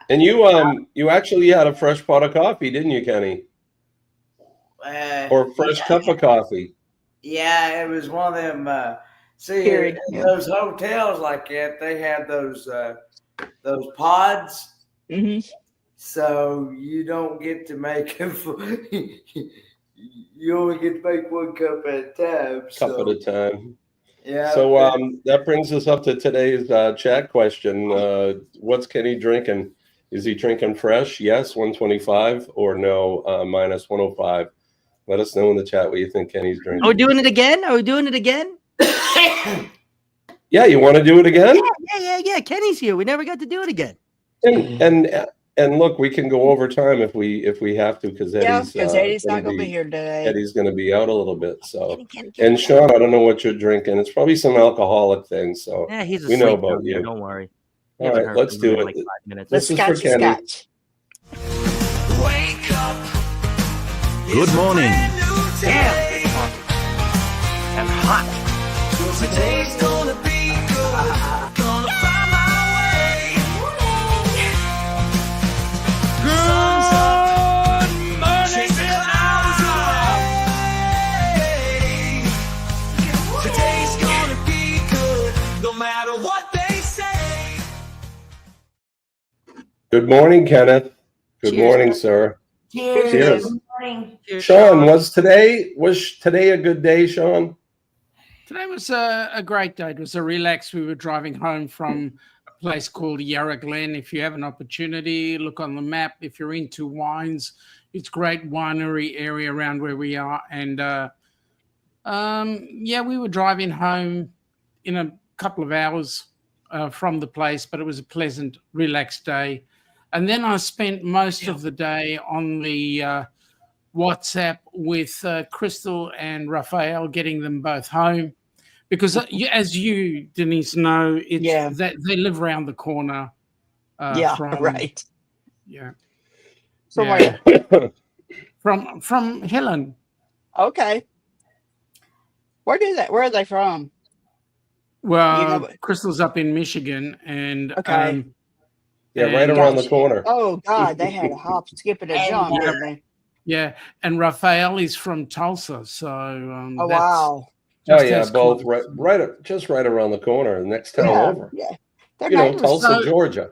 And you actually had a fresh pot of coffee, didn't you, Kenny? Or a fresh cup of coffee? Yeah, it was one of them. Period. Those hotels like that, they have those pods. Mm-hmm. So you don't get to make you only get to make one cup at a time. Cup at a time. Yeah. So that brings us up to today's chat question. What's Kenny drinking? Is he drinking fresh? Yes, 125, or no, minus 105. Let us know in the chat what you think Kenny's drinking. Are we doing it again? Are we doing it again? Yeah, you want to do it again? Yeah. Kenny's here. We never got to do it again. And look, we can go over time if we have to, because Eddie's not going to be here today. Eddie's going to be out a little bit. So, and Sean, I don't know what you're drinking. It's probably some alcoholic thing. So Yeah, he's we know asleep about down there, you. Don't worry. All right, let's do it. Like 5 minutes. This is for Kenny. Wake up. Good morning. Damn, it's hot. And hot. Today's gonna be good. Gonna find my way. Good morning, today's gonna be good. No matter what they say. Good morning, Kenneth. Good Cheers. morning, sir. Cheers. Good morning. Sean, was today a good day, Sean? Today was a great day. It was a relax. We were driving home from a place called Yarra Glen. If you have an opportunity, look on the map. If you're into wines, it's a great winery area around where we are. And we were driving home in a couple of hours from the place, but it was a pleasant, relaxed day. And then I spent most of the day on the WhatsApp with Crystal and Raphael, getting them both home, because as you, Denise, know, that they live around the corner. Right. Yeah. So yeah. From Helen. Okay. Where are they from? Well, Crystal's up in Michigan, and okay. Right around the corner. Oh God, they had a hop, skip, and a jump, didn't they? Yeah, and Raphael is from Tulsa, so oh wow. Oh yeah, both just right around the corner, next town over. Yeah, Tulsa, Georgia.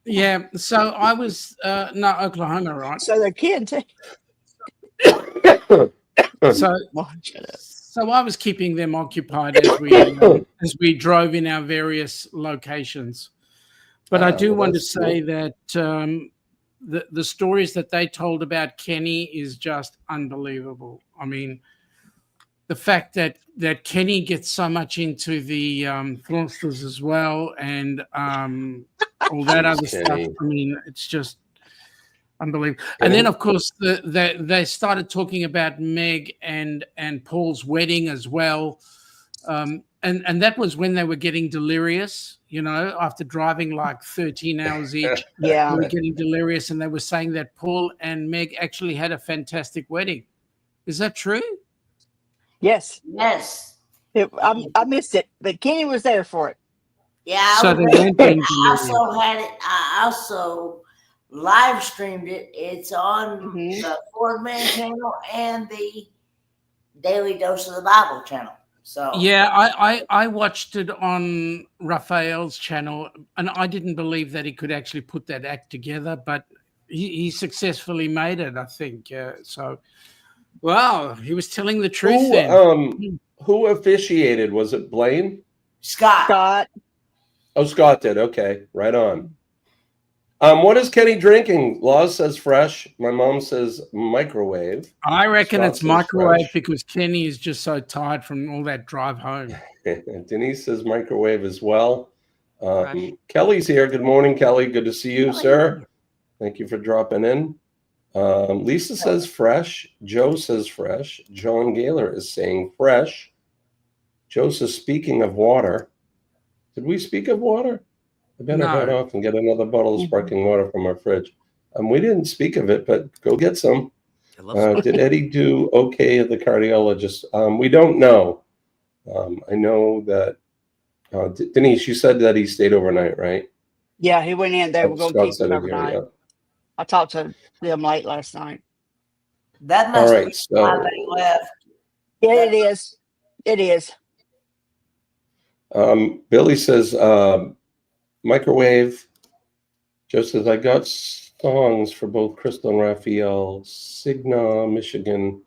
Yeah, so I was Oklahoma, right? So they're kids. So I was keeping them occupied as we drove in our various locations. But I do want to say that the stories that they told about Kenny is just unbelievable. I mean, the fact that Kenny gets so much into the Thorsters as well, and all that other stuff. I mean, it's just unbelievable. And then, of course, they started talking about Meg and Paul's wedding as well. And that was when they were getting delirious, after driving like 13 hours each. Yeah. They were getting delirious, and they were saying that Paul and Meg actually had a fantastic wedding. Is that true? Yes. Yes. I missed it, but Kenny was there for it. Yeah. So I also live streamed it. It's on the Ford Man channel and the Daily Dose of the Bible channel. So yeah, I watched it on Raphael's channel, and I didn't believe that he could actually put that act together, but he successfully made it, I think. So Wow, he was telling the truth Who then. who officiated? Was it Blaine? Scott. Oh, Scott did. Okay, right on. What is Kenny drinking? Laws says fresh. My mom says microwave. I reckon Scott it's says microwave fresh. because Kenny is just so tired from all that drive home. Denise says microwave as well. Kelly's here. Good morning, Kelly. Good to see you, sir. Thank you for dropping in. Lisa says fresh. Joe says fresh. John Gaylor is saying fresh. Joe says, speaking of water. Did we speak of water? I better head off and get another bottle of sparkling water from our fridge. We didn't speak of it, but go get some. Did Eddie do okay at the cardiologist? We don't know. I know that Denise, you said that he stayed overnight, right? Yeah, he went in. They were going to keep Scott him said it here, overnight. yeah. I talked to them late last night. That All must right, be so why they left. Yeah, it is. It is. Billy says microwave. Joe says, I got songs for both Crystal and Raphael. Signa, Michigan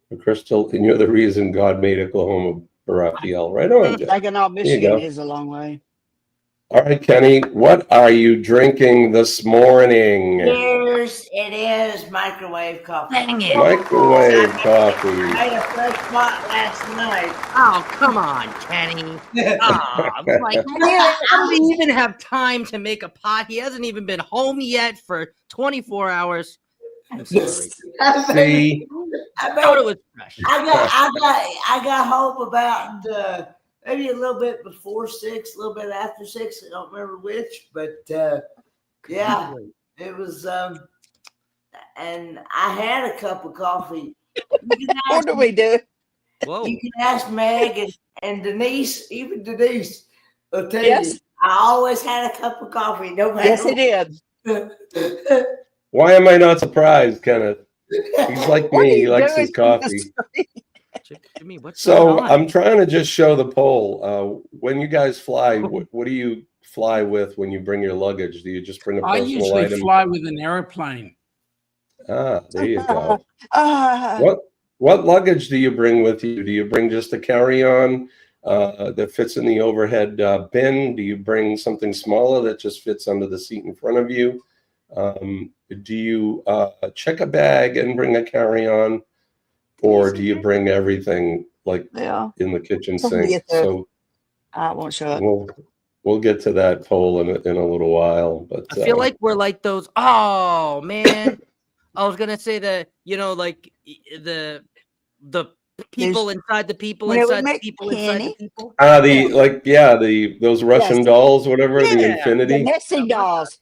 for Crystal, and you're the reason God made Oklahoma for Raphael. Right on, Joe. Saginaw, There you Michigan go. is a long way. All right, Kenny, what are you drinking this morning? Cheers. It is microwave coffee. Dang it. Microwave I coffee. made a fresh pot last night. Oh, come on, Kenny. Oh, like, I don't even have time to make a pot. He hasn't even been home yet for 24 hours. I'm sorry. See? I thought it was fresh. I got home about maybe a little bit before 6, a little bit after 6. I don't remember which, but yeah, it was. And I had a cup of coffee. What do we do? Whoa. You can ask Meg and Denise, even Denise will tell Yes. you. I always had a cup of coffee, no matter Yes, he did. what. Why am I not surprised, Kenneth? He's like What are me. He you likes doing his coffee. Jimmy, what's So going on? I'm trying to just show the poll. When you guys fly, what do you fly with when you bring your luggage? Do you just bring a I personal usually item? fly with an airplane. Ah, there you go. Ah, What luggage do you bring with you? Do you bring just a carry-on that fits in the overhead bin? Do you bring something smaller that just fits under the seat in front of you? Do you check a bag and bring a carry-on? Or do you bring everything like yeah. in the kitchen Somebody sink? get there. So I won't show it. we'll get to that poll in a little while. But I feel like we're like those. Oh man, I was gonna say that like the people inside the people When it would inside the make people inside the Kenny. people. those Russian Yes. dolls, whatever, the Yeah. Infinity The nesting dolls.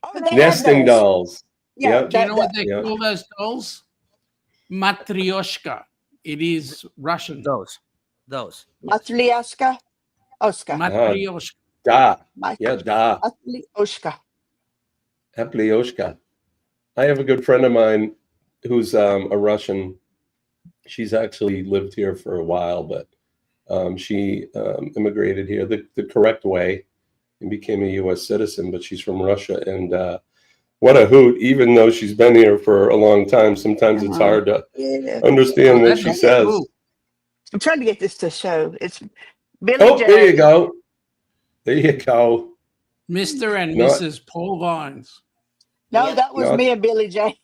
Oh, they have nesting those. dolls. Yeah, Yep. Do you know what they Yeah. call those dolls? Matryoshka. It is Russian. Those. Matryoshka. Oska. Matryoshka. Da. Yeah, da. Matryoshka. Aplyoshka. I have a good friend of mine who's a Russian. She's actually lived here for a while, but she immigrated here the correct way and became a U.S. citizen, but she's from Russia. And what a hoot, even though she's been here for a long time. Sometimes it's hard to understand what she says. Cool. I'm trying to get this to show. It's Billy Oh, J. there you go. There you go. Mr. and Not- Mrs. Paul Vines. No, that was Not- me and Billy J.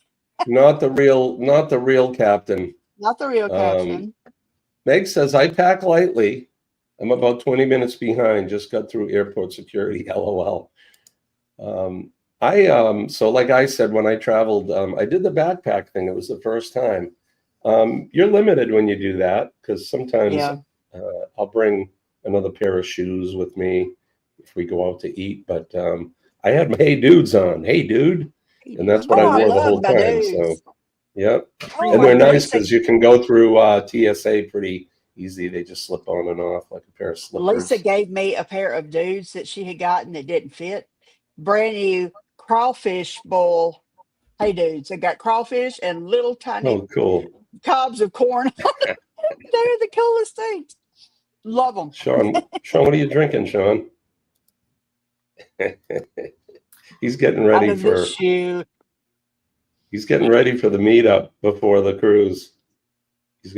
Not the real captain. Not the real captain. Meg says, I pack lightly. I'm about 20 minutes behind. Just got through airport security. LOL. So like I said, when I traveled, I did the backpack thing. It was the first time. You're limited when you do that because sometimes I'll bring another pair of shoes with me if we go out to eat. But I had my Hey Dudes on. Hey, dude. And that's what I wore the whole my time. dudes. So, yep. Oh, And they're my nice Lisa- because you can go through TSA pretty easy. They just slip on and off like a pair of slippers. Lisa gave me a pair of dudes that she had gotten that didn't fit. Brand new crawfish bowl. Hey dudes, they got crawfish and little tiny Oh, cool. cobs of corn. They're the coolest things. Love them. Sean, what are you drinking, Sean? He's getting ready for shoe. he's getting ready for the meetup before the cruise. He's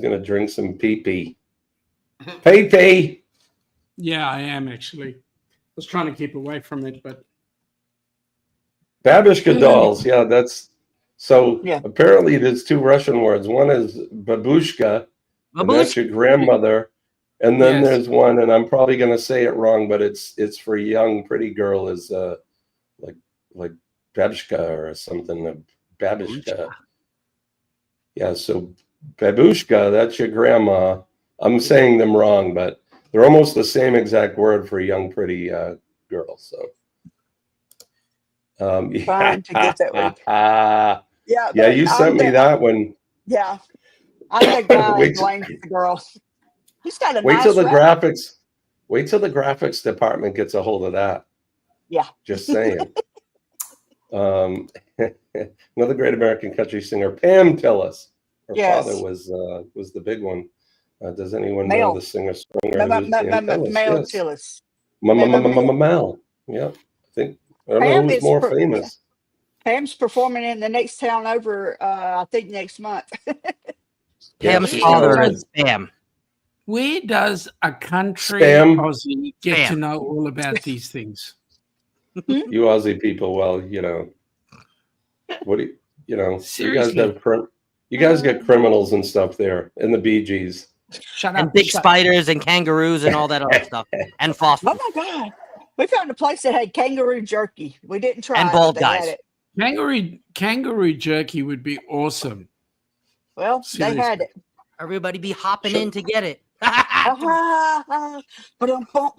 gonna drink some pee-pee. Pee-pee. Yeah, I am actually. I was trying to keep away from it, but Babushka dolls. Yeah, that's so. Yeah. Apparently, there's two Russian words. One is babushka, and that's your grandmother. And then Yes. there's one, and I'm probably gonna say it wrong, but it's for young pretty girl is like babushka or something. Babushka. Yeah. So babushka, that's your grandma. I'm saying them wrong, but they're almost the same exact word for a young pretty girl. So. Trying to get that week. Yeah, Yeah, you but sent me that one. Yeah. I'm the guy Wait blames the girl. He's got a Wait nice till the rep. graphics. Wait till the graphics department gets a hold of that. Yeah. Just saying. Another great American country singer, Pam Tillis. Her Yes. father was the big one. Does anyone Mel. know the singer-songwriter? who's Pam Tillis? Mel Yes. Tillis. Mel. Yeah, I don't know Pam who's is more per- famous. Pam's performing in the next town over, I think next month. Pam's she's father got- is Spam. where does a country Spam. Aussie get Spam. to know all about these things? You Aussie people, well, what do you know? Seriously. You guys get criminals and stuff there in the Bee Gees. Shut And up. big shut- spiders and kangaroos and all that other stuff. And Oh phosphorus. my God. We found a place that had kangaroo jerky. We didn't try And it, bald but they had guys. it. Kangaroo jerky would be awesome. Well, they had it. Everybody be hopping in to get it. Ba-dum-bum.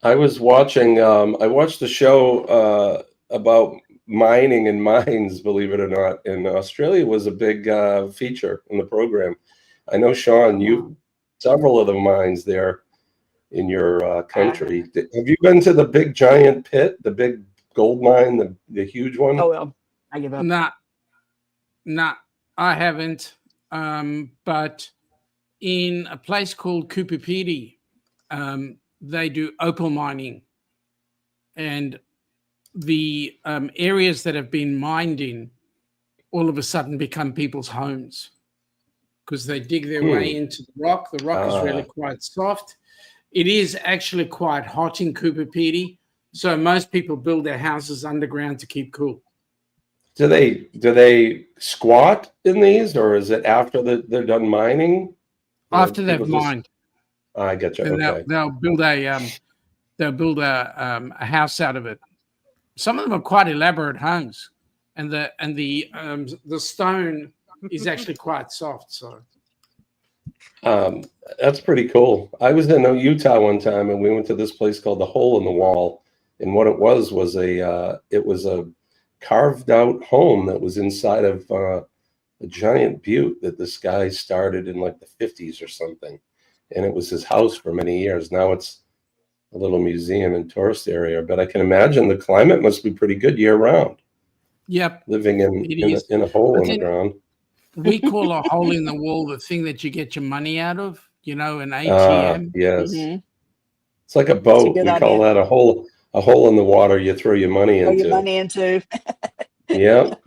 I was watching. I watched a show about mining and mines. Believe it or not, in Australia was a big feature in the program. I know, Sean, you several of the mines there in your country. Have you been to the big giant pit, the big gold mine, the huge one? Oh, well, I give up. Nah, I haven't. But in a place called Kupipiti, they do opal mining, and the areas that have been mined in all of a sudden become people's homes because they dig their way into the rock. The rock is really quite soft. It is actually quite hot in Kupipiti, so most people build their houses underground to keep cool. Do they squat in these, or is it after they're done mining? After they've People just- mined, I get you. and Okay. they'll build a house out of it. Some of them are quite elaborate homes, and the stone is actually quite soft. So That's pretty cool. I was in Utah one time, and we went to this place called the Hole in the Wall, and what it was a carved out home that was inside of a giant butte that this guy started in like the 50s or something, and it was his house for many years. Now it's a little museum and tourist area, but I can imagine the climate must be pretty good year round. yep, Living It is. in a hole But in the then- ground. we call a hole in the wall the thing that you get your money out of. An ATM. Yes. Mhm. It's like a boat. good We call that a hole in the water you throw your money Throw into. your money into. Yep.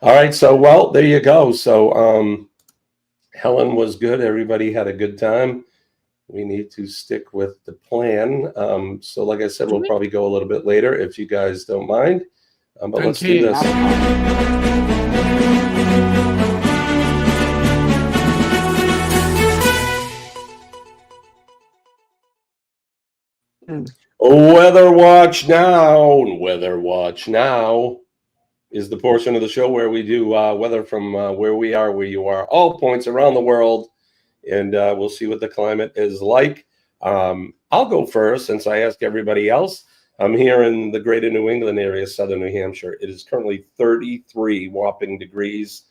All right. So, well, there you go. So, Helen was good. Everybody had a good time. We need to stick with the plan. So, like I said, we'll probably go a little bit later if you guys don't mind. But let's do Okay. this. Weather Watch Now. Weather Watch Now is the portion of the show where we do weather from where we are, where you are, all points around the world, and we'll see what the climate is like. I'll go first since I asked everybody else. I'm here in the greater New England area, southern New Hampshire. It is currently 33 whopping degrees.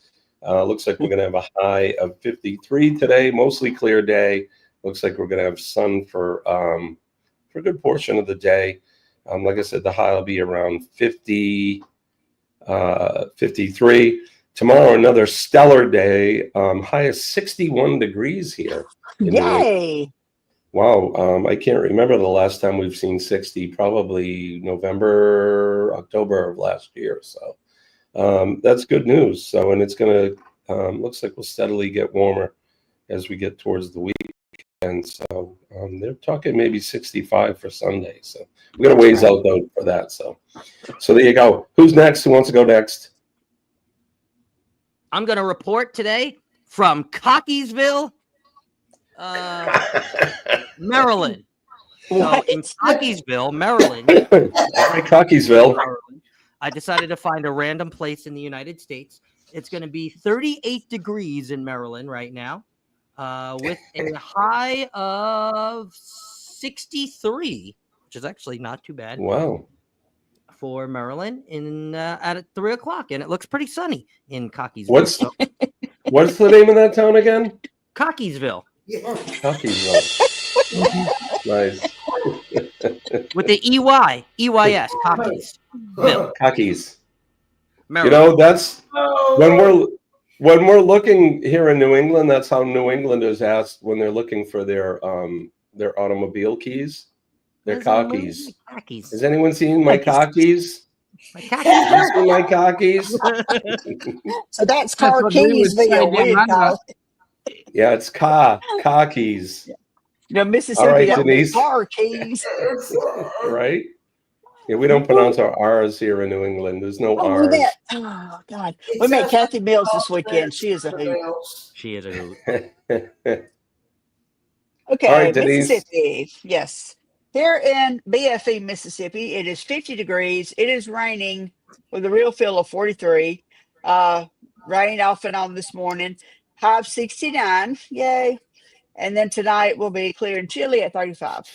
Looks like we're going to have a high of 53 today, mostly clear day. Looks like we're going to have sun for a good portion of the day. Like I said, the high will be around 53. Tomorrow, another stellar day. High of 61 degrees here. in New England. Yay. Wow. I can't remember the last time we've seen 60, probably November, October of last year. So that's good news. So, and it's going to Looks like we'll steadily get warmer as we get towards the weekend. So they're talking maybe 65 for Sunday. So we got a ways out though for that. So there you go. Who's next? Who wants to go next? I'm going to report today from Cockeysville, Maryland. So in Cockeysville, Maryland, Cockeysville. I decided to find a random place in the United States. It's going to be 38 degrees in Maryland right now, with a high of 63, which is actually not too bad. Wow. For Maryland at 3 o'clock, and it looks pretty sunny in Cockeysville. What's the name of that town again? Cockeysville. Cockeysville. Nice. With the EYS, Cockeysville. Cockeys. Maryland. You know, that's when we're looking here in New England. That's how New Englanders ask when they're looking for their automobile keys. They're cockies. Has anyone seen my cockies? My cockies. So that's car keys via weird call. Yeah, it's cockies. You know, Mississippi, All right, that Denise. car keys. Right? Yeah, we don't pronounce our R's here in New England. There's no R's. Oh God, we met Kathy Mills this weekend. She is a hoot. She is a hoot. Okay, All right, Denise. Mississippi. Yes. Here in BFE, Mississippi, it is 50 degrees. It is raining with a real feel of 43. Rain off and on this morning. High of 69. Yay. And then tonight will be clear and chilly at 35.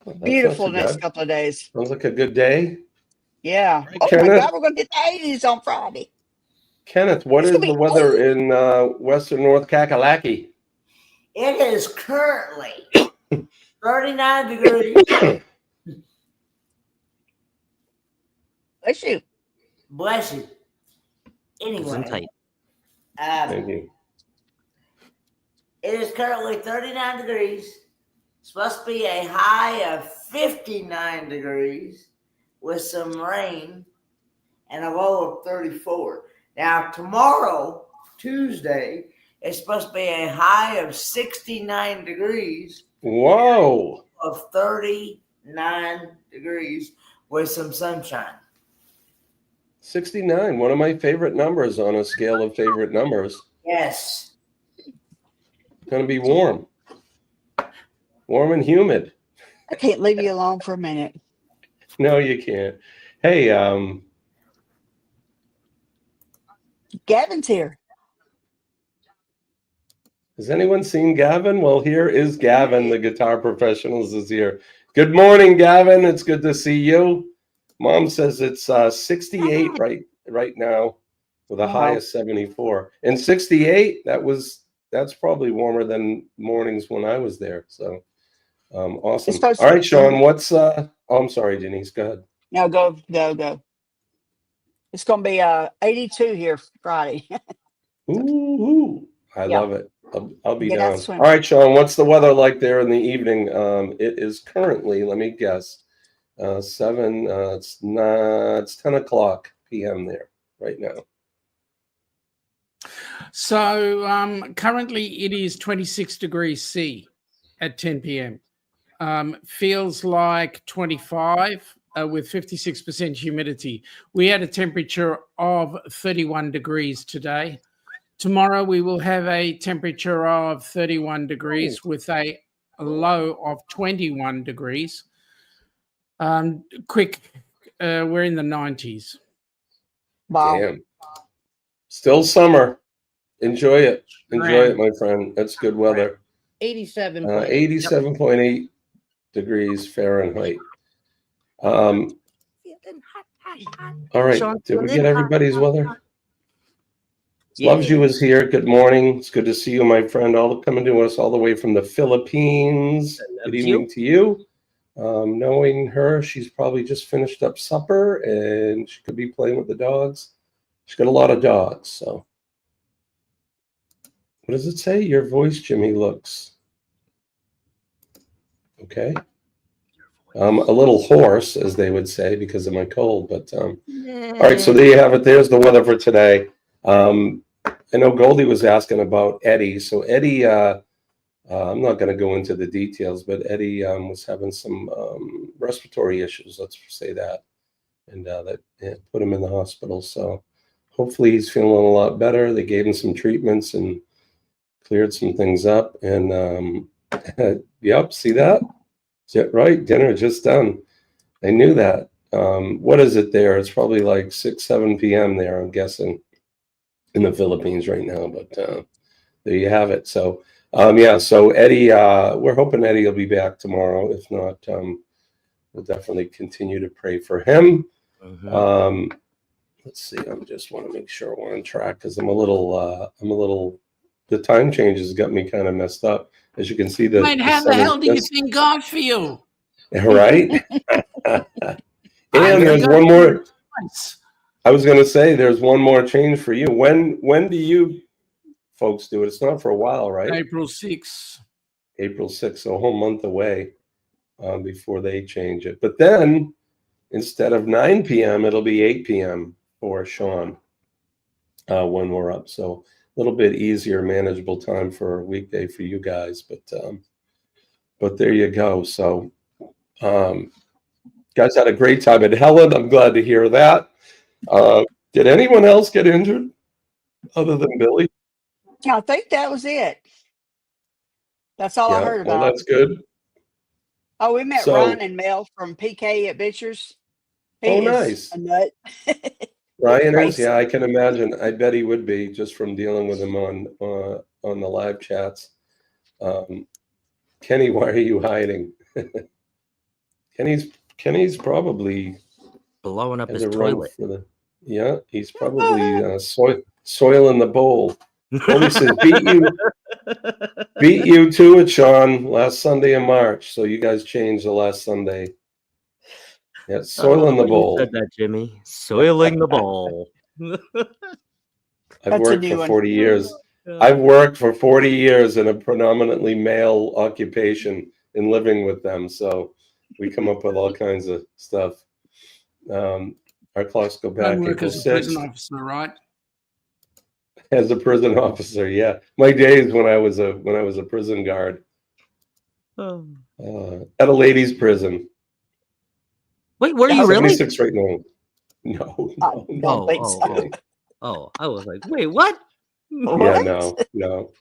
Well, that's Beautiful not too next bad. couple of days. Sounds like a good day. Yeah. Oh my Kenneth? God, we're going to get the 80s on Friday. Kenneth, what is the weather in western North Kakalaki? It is currently 39 degrees. Bless you. Bless you. Anyway, Thank you. it is currently 39 degrees. It's supposed to be a high of 59 degrees with some rain and a low of 34. Now, tomorrow, Tuesday, it's supposed to be a high of 69 degrees. Whoa. Of 39 degrees with some sunshine. 69, one of my favorite numbers on a scale of favorite numbers. Yes. Going to be warm. Warm and humid. I can't leave you alone for a minute. No, you can't. Hey, Gavin's here. has anyone seen Gavin? Well, here is Gavin, the Guitar Professionals is here. Good morning, Gavin. It's good to see you. Mom says it's 68 right now with a high of 74. And 68, that's probably warmer than mornings when I was there. So awesome. All right, Sean, what's I'm sorry, Denise, go ahead. No, go. It's going to be 82 here Friday. Ooh, I Yeah. love it. I'll be Get out down. swim. All right, Sean, what's the weather like there in the evening? It is currently, let me guess, 7, it's 10 o'clock p.m. there right now. So currently it is 26 degrees C at 10 p.m. Feels like 25 with 56% humidity. We had a temperature of 31 degrees today. Tomorrow we will have a temperature of 31 degrees with a low of 21 degrees. We're in the 90s. Wow. Damn. Still summer. Enjoy it. Enjoy it, my friend. That's good weather. 87. 87.8 degrees Fahrenheit. All right. Sean, Did we feeling get everybody's weather? Loves you is here. Good morning. It's good to see you, my friend. All coming to us all the way from the Philippines. Good evening to you. Knowing her, she's probably just finished up supper and she could be playing with the dogs. She's got a lot of dogs. So, what does it say? Your voice, Jimmy, looks okay. A little hoarse, as they would say, because of my cold. But all right, so there you have it. There's the weather for today. I know Goldie was asking about Eddie. So Eddie, I'm not going to go into the details, but Eddie was having some respiratory issues. Let's say that, and that put him in the hospital. So hopefully he's feeling a lot better. They gave him some treatments and cleared some things up. And yep, see that? Right, dinner just done. I knew that. What is it there? It's probably like 6, 7 p.m. there, I'm guessing, in the Philippines right now. But there you have it. So, yeah, so Eddie, we're hoping Eddie will be back tomorrow. If not, we'll definitely continue to pray for him. Let's see. I just want to make sure we're on track because I'm a little, the time changes got me kind of messed up. As you can see, Mate, how the hell do you think God feel? Right? And there's one more. I was going to say there's one more change for you. When do you folks do it? It's not for a while, right? April 6th. April 6th, so a whole month away before they change it. But then instead of 9 p.m., it'll be 8 p.m. for Sean when we're up. So a little bit easier, manageable time for a weekday for you guys. But there you go. So guys had a great time at Helen. I'm glad to hear that. Did anyone else get injured other than Billy? I think that was it. That's all I heard about. Well, that's good. Oh, we met Ryan and Mel from PK Adventures. He nice. A nut. Ryan is, yeah, I can imagine. I bet he would be just from dealing with him on the live chats. Kenny, why are you hiding? Kenny's probably blowing up his toilet. Yeah, he's probably soiling the bowl. Goldie says, beat you to it, Sean, last Sunday in March. So you guys changed the last Sunday. Yeah, soiling the bowl. You said that, Jimmy. Soiling the bowl. I've worked for 40 years. I've worked for 40 years in a predominantly male occupation and living with them. So we come up with all kinds of stuff. Our clocks go back. Work as a prison officer, right? As a prison officer, yeah. My days when I was a prison guard at a ladies' prison. Wait, were you really? 76 right now. No. Oh, I was like, wait, what? Yeah, no.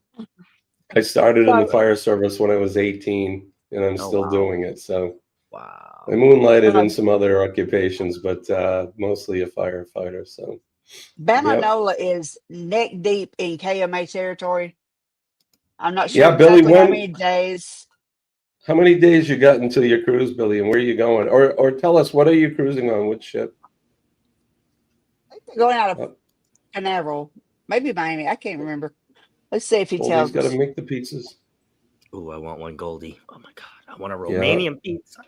I started in the fire service when I was 18, and I'm still doing it. So, wow. I moonlighted in some other occupations, but mostly a firefighter. So, Bananola is neck deep in KMA territory. I'm not sure Yeah, Billy, exactly how many days. How many days you got until your cruise, Billy, and where are you going? Or tell us, what are you cruising on? Which ship? I think they're going out of Canaveral, maybe Miami. I can't remember. Let's see if he tells us. Goldie's got to make the pizzas. Oh, I want one, Goldie. Oh my God, I want a Romanian pizza.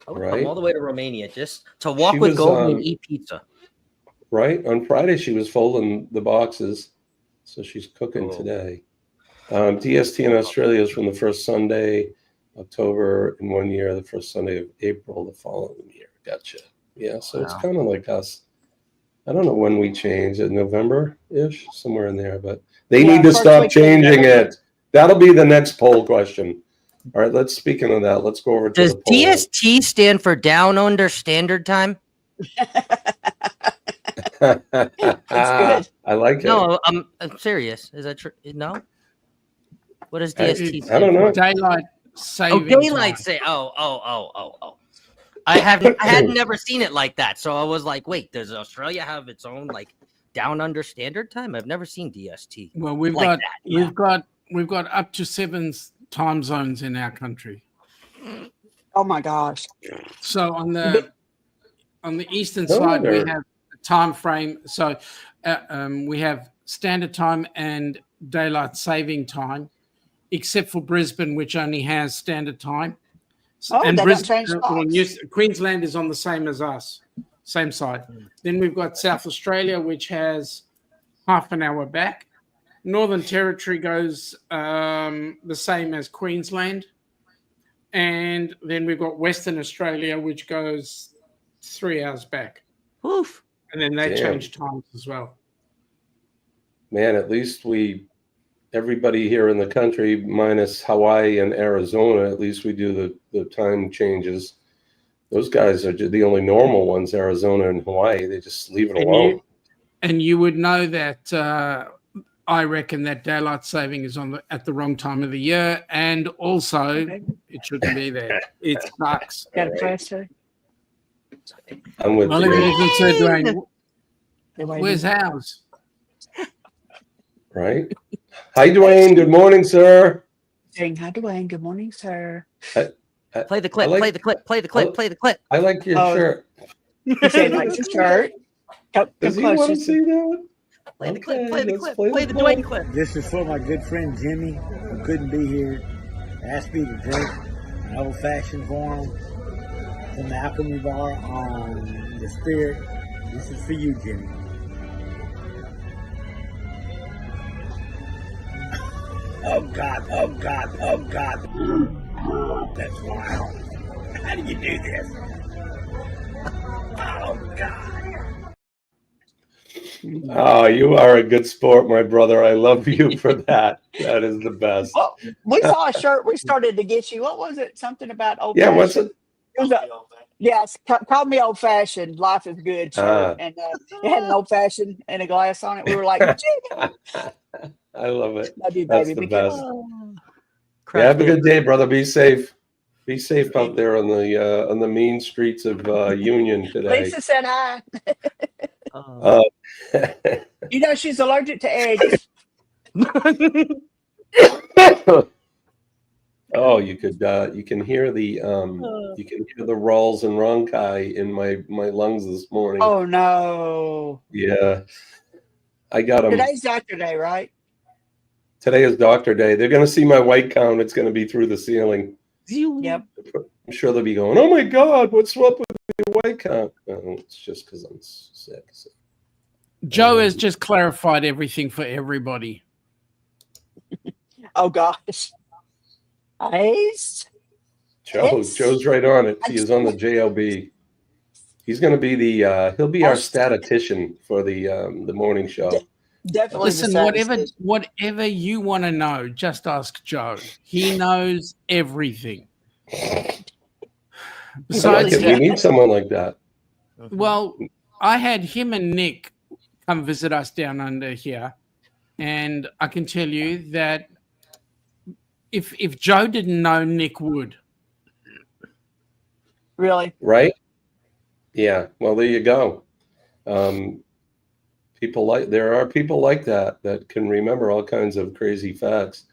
I would Right. come all the way to Romania just to walk She with was, Goldie and eat pizza. Right? On Friday, she was folding the boxes, so she's cooking today. DST in Australia is from the first Sunday, October in 1 year, the first Sunday of April the following year. Gotcha. Yeah, so it's kind of like us. I don't know when we changed it, November-ish, somewhere in there, but they need to stop changing it. That'll be the next poll question. All right, speaking of that, let's go over to Does the poll. DST stand for Down Under Standard Time? That's good. I like it. No, I'm serious. Is that true? No? What does DST stand I don't know. for? Daylight saving daylight time. say. Oh. I had never seen it like that, so I was like, wait, does Australia have its own like Down Under Standard Time? I've never seen DST. Well, we've like got we've got up to 7 time zones in our country. Oh my gosh! So on the eastern side, we have a time frame. So we have standard time and daylight saving time, except for Brisbane, which only has standard time. And Queensland is on the same as us, same side. Then we've got South Australia, which has half an hour back. Northern Territory goes the same as Queensland. And then we've got Western Australia, which goes 3 hours back. Oof. And then they change times as well. man, at least everybody here in the country, minus Hawaii and Arizona, at least we do the time changes. Those guys are the only normal ones, Arizona and Hawaii. They just leave it alone. And you would know that I reckon that daylight saving is at the wrong time of the year, and also it shouldn't be there. It sucks. Got a pressure. I'm with Well, you. even so, Dwayne, where's House? Right. Hi, Dwayne. Good morning, sir. Saying hi, Dwayne. Good morning, sir. Play the clip. Play the clip. Play the clip. Play the clip. I like your shirt. You said like your shirt. Come Does he want closer. to see that? Play the clip. Play the clip. play Play the the Dwayne clip. This is for my good friend Jimmy, who couldn't be here. Asked me to drink an old fashioned for him from the Alchemy Bar on the Spirit. This is for you, Jimmy. Oh God, oh God, oh God. That's wild. How do you do this? Oh God. Oh, you are a good sport, my brother. I love you for that. That is the best. Well, we saw a shirt we started to get you. What was it? Something about old Yeah, fashioned. what's it? It was yes, call me old fashioned. Life is good shirt. And it had an old fashioned and a glass on it. We were like, Jimmy. I love it. Love you, That's baby. the best. Yeah, have a good day, brother. Be safe. Be safe out there on the mean streets of Union today. Lisa said hi. You know she's allergic to eggs. Oh, you can hear the Rawls and Ronchi in my lungs this morning. Oh no. Yeah, I got them. Today's Doctor Day, right? Today is Doctor Day. They're going to see my white count. It's going to be through the ceiling. Yep. I'm sure they'll be going, "Oh my God, what's up with the white count?" Oh, it's just because I'm sick. Joe has just clarified everything for everybody. Oh gosh. Ice. Joe's right on it. He is on the JLB. He's going to be he'll be our statistician for the morning show. Definitely. Listen, whatever you want to know, just ask Joe. He knows everything. Besides, we need someone like that. Well, I had him and Nick come visit us down under here, and I can tell you that if Joe didn't know, Nick would. Really? Right? Yeah. Well, there you go. There are people like that can remember all kinds of crazy facts.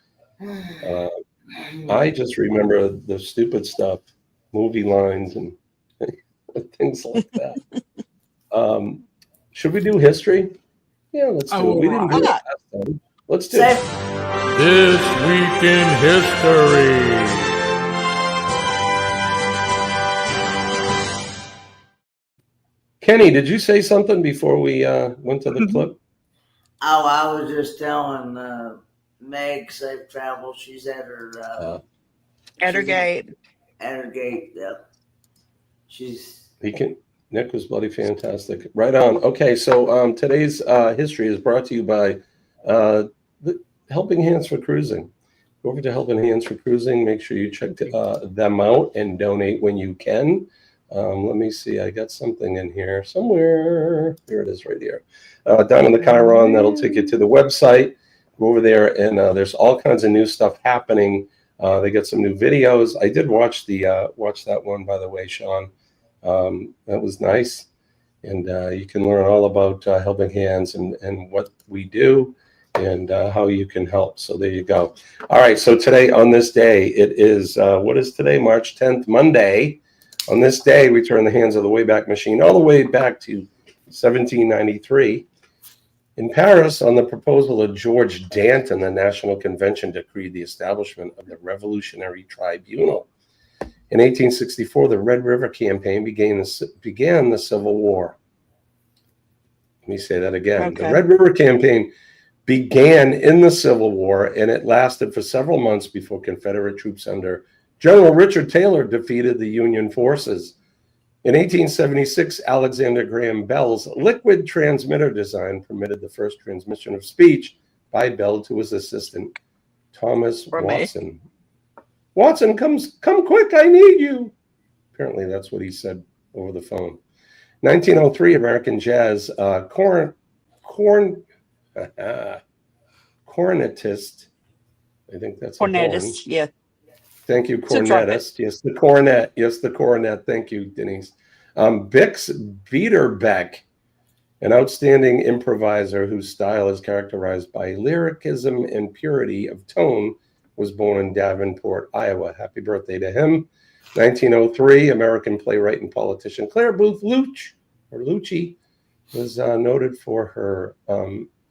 I just remember the stupid stuff, movie lines and things like that. Should we do history? Yeah, let's do it. We didn't do it last time. Let's do it. This Week in History. Kenny, did you say something before we went to the clip? Oh, I was just telling Meg safe travel. She's at her gate. At her gate. Yep. Nick was bloody fantastic. Right on. Okay, so today's history is brought to you by the Helping Hands for Cruising. Go over to Helping Hands for Cruising. Make sure you check them out and donate when you can. Let me see. I got something in here somewhere. Here it is right here. Down in the Chiron, that'll take you to the website. Go over there, and there's all kinds of new stuff happening. They got some new videos. I did watch that one, by the way, Sean. That was nice. And you can learn all about Helping Hands and what we do and how you can help. So there you go. All right. So today, on this day, it is, what is today? March 10th, Monday. On this day, we turn the hands of the Wayback Machine all the way back to 1793. In Paris, on the proposal of George Danton, the National Convention decreed the establishment of the Revolutionary Tribunal. In 1864, the Red River Campaign began the Civil War. Let me say that again. Okay. The Red River Campaign began in the Civil War, and it lasted for several months before Confederate troops under General Richard Taylor defeated the Union forces. In 1876, Alexander Graham Bell's liquid transmitter design permitted the first transmission of speech by Bell to his assistant, Thomas Watson. Watson, come quick, I need you. Apparently that's what he said over the phone. 1903, American jazz cornetist, I think that's cornetist, yeah. Thank you, cornetist. Yes, the cornet. Yes, the cornet. Thank you, Denise. Bix Beiderbecke, an outstanding improviser whose style is characterized by lyricism and purity of tone, was born in Davenport, Iowa. Happy birthday to him. 1903, American playwright and politician Claire Booth Lucci was noted for her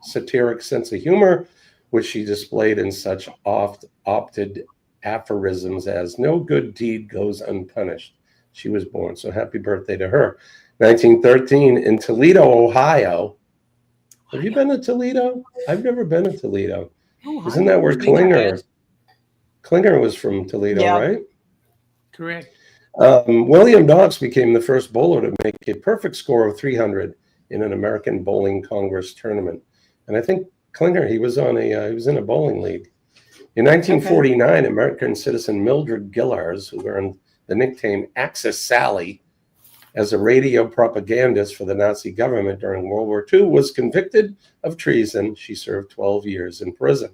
satiric sense of humor, which she displayed in such oft-opted aphorisms as "no good deed goes unpunished." She was born, so happy birthday to her. 1913, in Toledo, Ohio. Have you been to Toledo? I've never been to Toledo. Isn't that where Klinger was from Toledo, right? Correct. William Knox became the first bowler to make a perfect score of 300 in an American Bowling Congress tournament. And I think Klinger, he was in a bowling league. In 1949, American citizen Mildred Gillars, who earned the nickname Axis Sally as a radio propagandist for the Nazi government during World War II, was convicted of treason. She served 12 years in prison.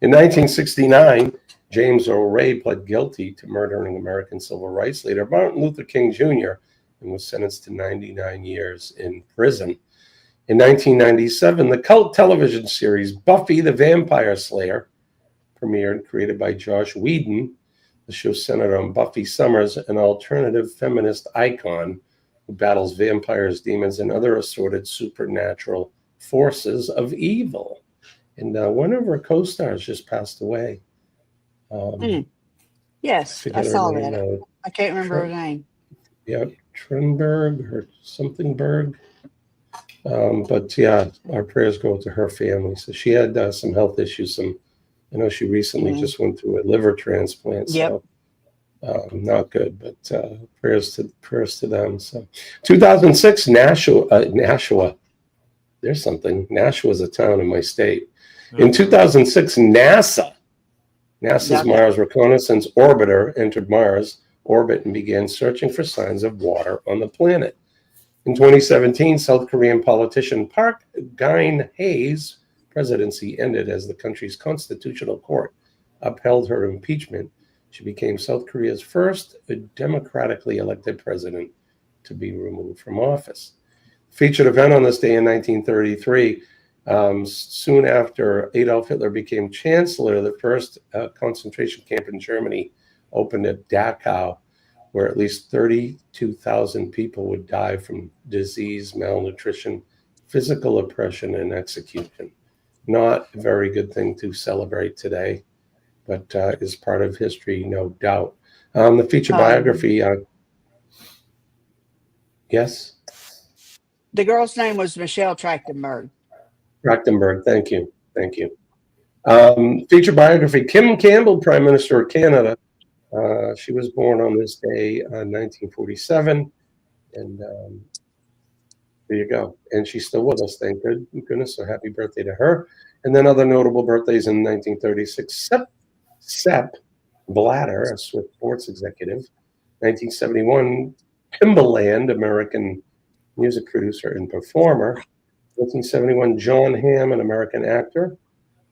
In 1969, James Earl Ray pled guilty to murdering American civil rights leader Martin Luther King Jr. and was sentenced to 99 years in prison. In 1997, the cult television series Buffy the Vampire Slayer premiered, created by Josh Whedon. The show centered on Buffy Summers, an alternative feminist icon who battles vampires, demons, and other assorted supernatural forces of evil. And one of her co-stars just passed away. Yes, I saw that. I can't remember her name. Yeah, Trenberg or something Berg. But yeah, our prayers go to her family. So she had some health issues. I know she recently just went through a liver transplant. So not good, but prayers to them. So 2006, Nashua. There's something. Nashua is a town in my state. In 2006, NASA's Mars Reconnaissance Orbiter entered Mars orbit and began searching for signs of water on the planet. In 2017, South Korean politician Park Geun-hye's presidency ended as the country's constitutional court upheld her impeachment. She became South Korea's first democratically elected president to be removed from office. Featured event on this day in 1933, soon after Adolf Hitler became chancellor, the first concentration camp in Germany opened at Dachau, where at least 32,000 people would die from disease, malnutrition, physical oppression, and execution. Not a very good thing to celebrate today, but is part of history, no doubt. The feature biography, yes? The girl's name was Michelle Trachtenberg. Trachtenberg, thank you. Feature biography, Kim Campbell, Prime Minister of Canada. She was born on this day in 1947, and there you go. And she's still with us, thank goodness, so happy birthday to her. And then other notable birthdays in 1936, Sepp Blatter, a Swiss sports executive. 1971, Timbaland, American music producer and performer. 1971, John Hamm, an American actor.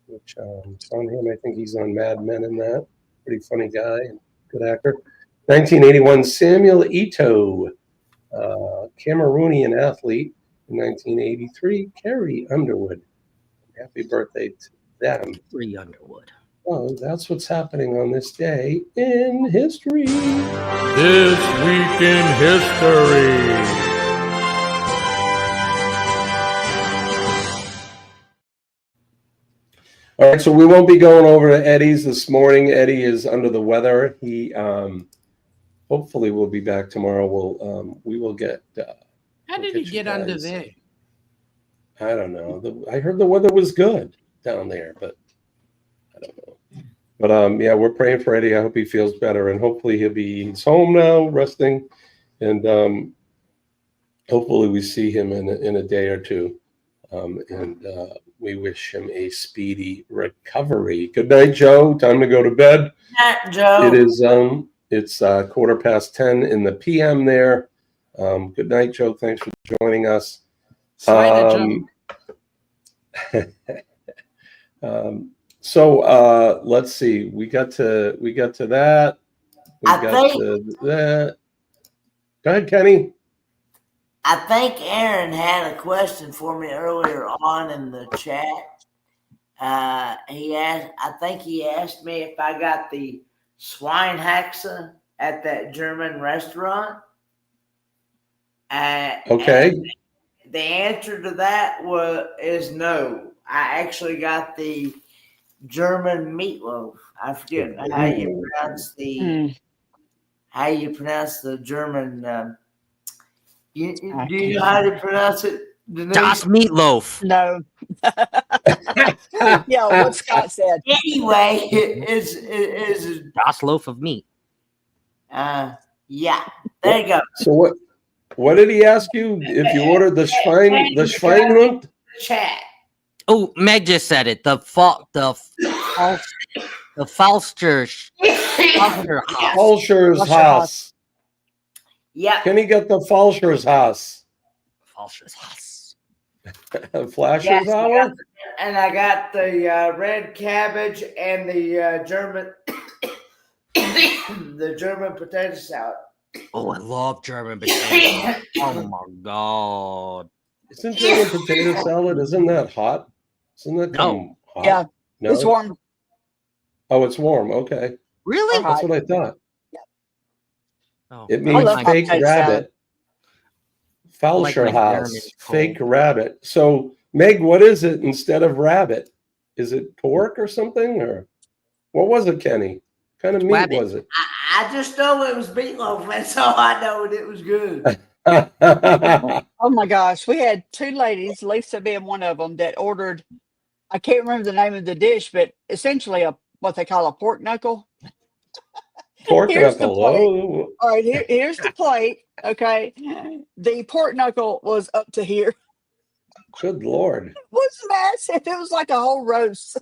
Which John Hamm, I think he's on Mad Men in that. Pretty funny guy, good actor. 1981, Samuel Eto'o, Cameroonian athlete. In 1983, Carrie Underwood. Happy birthday to them. Carrie Underwood. Oh, that's what's happening on this day in history. This Week in History. All right, so we won't be going over to Eddie's this morning. Eddie is under the weather. He hopefully will be back tomorrow. We will get. How did he get under there? I don't know. I heard the weather was good down there, but I don't know. But yeah, we're praying for Eddie. I hope he feels better, and hopefully he's home now, resting, And hopefully we see him in a day or two. And we wish him a speedy recovery. Good night, Joe. Time to go to bed. Night, Joe. It is it's 10:15 in the PM there. Good night, Joe. Thanks for joining us. So let's see. We got to that. That. Go ahead, Kenny. I think Aaron had a question for me earlier on in the chat. I think he asked me if I got the Schweinehaxe at that German restaurant. Okay. And the answer to that is no. I actually got the German meatloaf. I forget how you pronounce the German. Do you know how to pronounce it? Das Meatloaf. No. Yeah, what Scott said. Anyway, it's Das Loaf of meat. yeah, there you go. So what did he ask you? If you ordered the Schweinhund? Chat. Oh, Meg just said it. The Falster's Haus. Yeah. Can he get the Falster's Haus? Flasher's Hour? And I got the red cabbage and the German the German potato salad. Oh, I love German potato. Oh my god! Isn't German potato salad? Isn't that hot? Isn't that hot? Yeah, no? It's warm. Oh, it's warm. Okay, really? That's what I thought. Yeah. Oh, it means fake rabbit. Falscher like Haus, fake rabbit. So, Meg, what is it instead of rabbit? Is it pork or something, or what was it, Kenny? What kind of meat was it? I just know it was meatloaf. That's all I know, and it was good. Oh my gosh, we had two ladies, Lisa being one of them, that ordered. I can't remember the name of the dish, but essentially what they call a pork knuckle. Pork Here's knuckle. the plate. Oh. All right, here's the plate. Okay, the pork knuckle was up to here. Good Lord. It was massive. It was like a whole roast.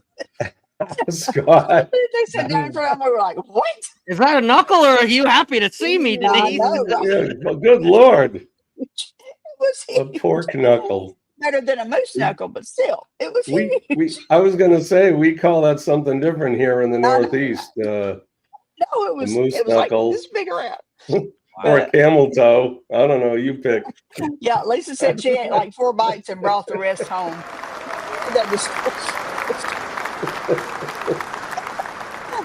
Scott. They sat down in front of me. We were like, "What? Is that a knuckle, or are you happy to see me, Denise?" Yeah, well, good Lord. It was a pork knuckle. Better than a moose knuckle, but still, it was huge. I was going to say we call that something different here in the Northeast. No, it was moose knuckle. knuckle. Like this big around. Or a camel toe. I don't know. You pick. Yeah, Lisa said she had like 4 bites and brought the rest home. That was.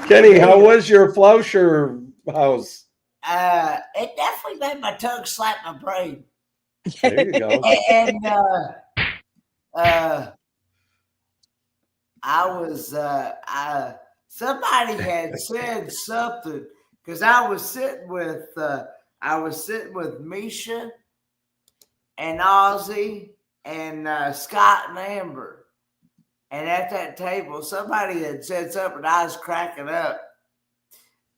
Kenny, how was your Flauscher House? It definitely made my tongue slap my brain. There you go. And somebody had said something because I was sitting with Misha and Ozzy and Scott and Amber. And at that table, somebody had said something. I was cracking up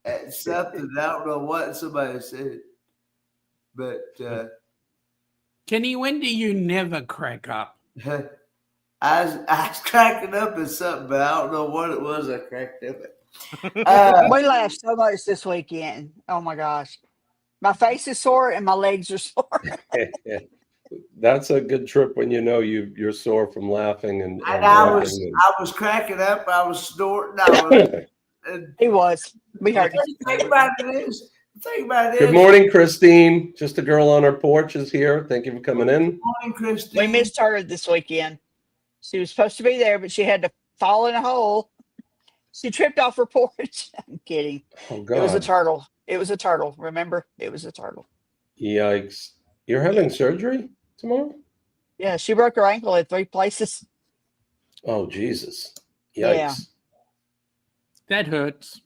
at something. I don't know what somebody said, but Kenny, when do you never crack up? I was cracking up at something, but I don't know what it was. I cracked up at. We laughed so much this weekend. Oh my gosh, my face is sore and my legs are sore. That's a good trip when you know you're sore from laughing and I was cracking up. I was snorting. He was. We heard. The thing about it is. Good morning, Christine. Just a girl on her porch is here. Thank you for coming in. Good morning, Christine. We missed her this weekend. She was supposed to be there, but she had to fall in a hole. She tripped off her porch. I'm kidding. Oh, God. It was a turtle. It was a turtle. Remember? It was a turtle. Yikes. You're having surgery tomorrow? Yeah, she broke her ankle in 3 places. Oh, Jesus. Yikes. Yeah. That hurts.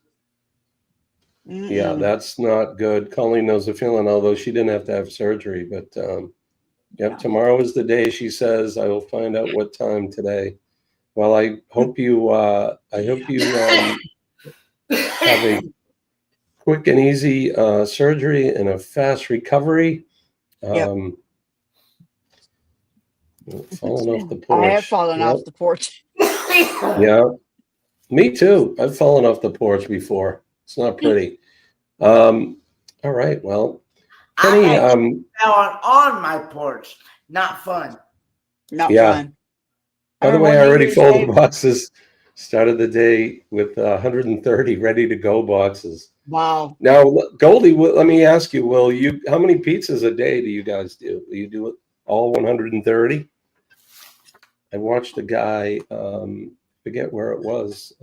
Yeah, that's not good. Colleen knows the feeling, although she didn't have to have surgery. But tomorrow is the day, she says. I will find out what time today. Well, I hope you have quick and easy surgery and a fast recovery. Falling off the porch. I have fallen off the porch. Yeah, me too. I've fallen off the porch before. It's not pretty. All right. Well, Kenny, Now on my porch. Not fun. Not yeah. fun. By the way, I already folded boxes. Started the day with 130 ready to go boxes. Wow. Now, Goldie, let me ask you: how many pizzas a day do you guys do? Do you do it all 130? I watched a guy, forget where it was,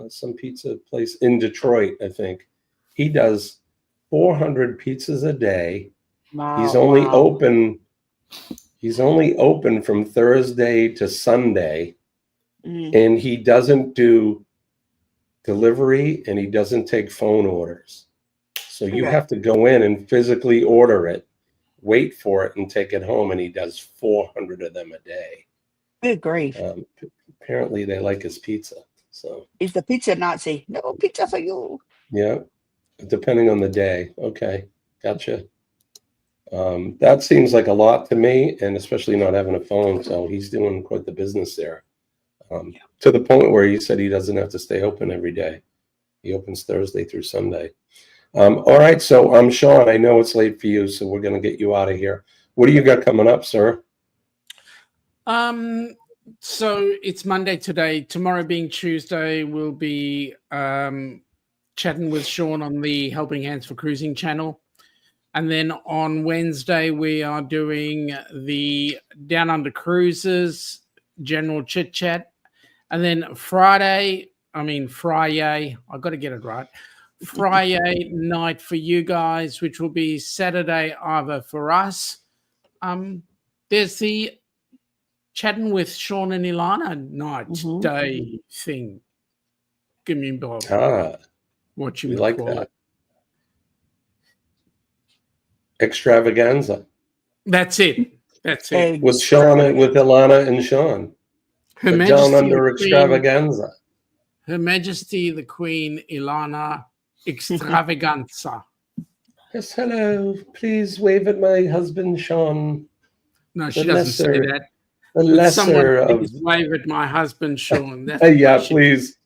some pizza place in Detroit, I think. He does 400 pizzas a day. Wow, He's only open. He's only open from Thursday to Sunday, and he doesn't do delivery and he doesn't take phone orders. So you have to go in and physically order it, wait for it, and take it home. And he does 400 of them a day. Good grief. Apparently they like his pizza. So He's the pizza Nazi. No pizza for you. yeah, depending on the day. Okay, gotcha. That seems like a lot to me, and especially not having a phone. So he's doing quite the business there. To the point where he said he doesn't have to stay open every day. He opens Thursday through Sunday. All right, so Sean, I know it's late for you, so we're going to get you out of here. What do you got coming up, sir? So it's Monday today. Tomorrow being Tuesday, we'll be chatting with Sean on the Helping Hands for Cruising channel. And then on Wednesday, we are doing the Down Under Cruises general chit chat. And then Friday, I've got to get it right. Friday night for you guys, which will be Saturday either for us. There's the chatting with Sean and Ilana night day thing. Give me Bob. What you like that? Extravaganza. That's it. That's it. With Sean, with Ilana and Sean. Her The Majesty Down Under the Queen- Extravaganza. Her Majesty the Queen Ilana Extravaganza. Yes, hello. Please wave at my husband, Sean. No, she The doesn't say lesser- that. The But lesser someone of. please wave at my husband, Sean. That's Yeah, what she- please.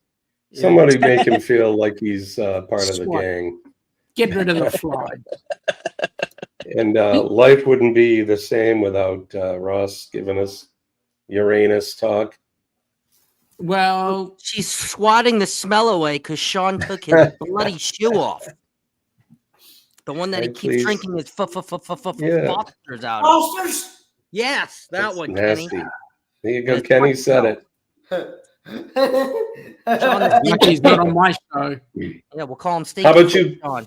Yeah. Somebody make him feel like he's part of the Swat. gang. Get rid of the fly. And life wouldn't be the same without Ross giving us Uranus talk. Well, she's swatting the smell away because Sean took his bloody shoe off. The one that he Hey, keeps please. drinking his Yeah. Fosters out of. Fosters? Yes, that That's one, nasty. Kenny. There you go. That's Kenny what- said it. Lucky he's not on my show. Yeah, we'll call him Steak. How about you? Sean.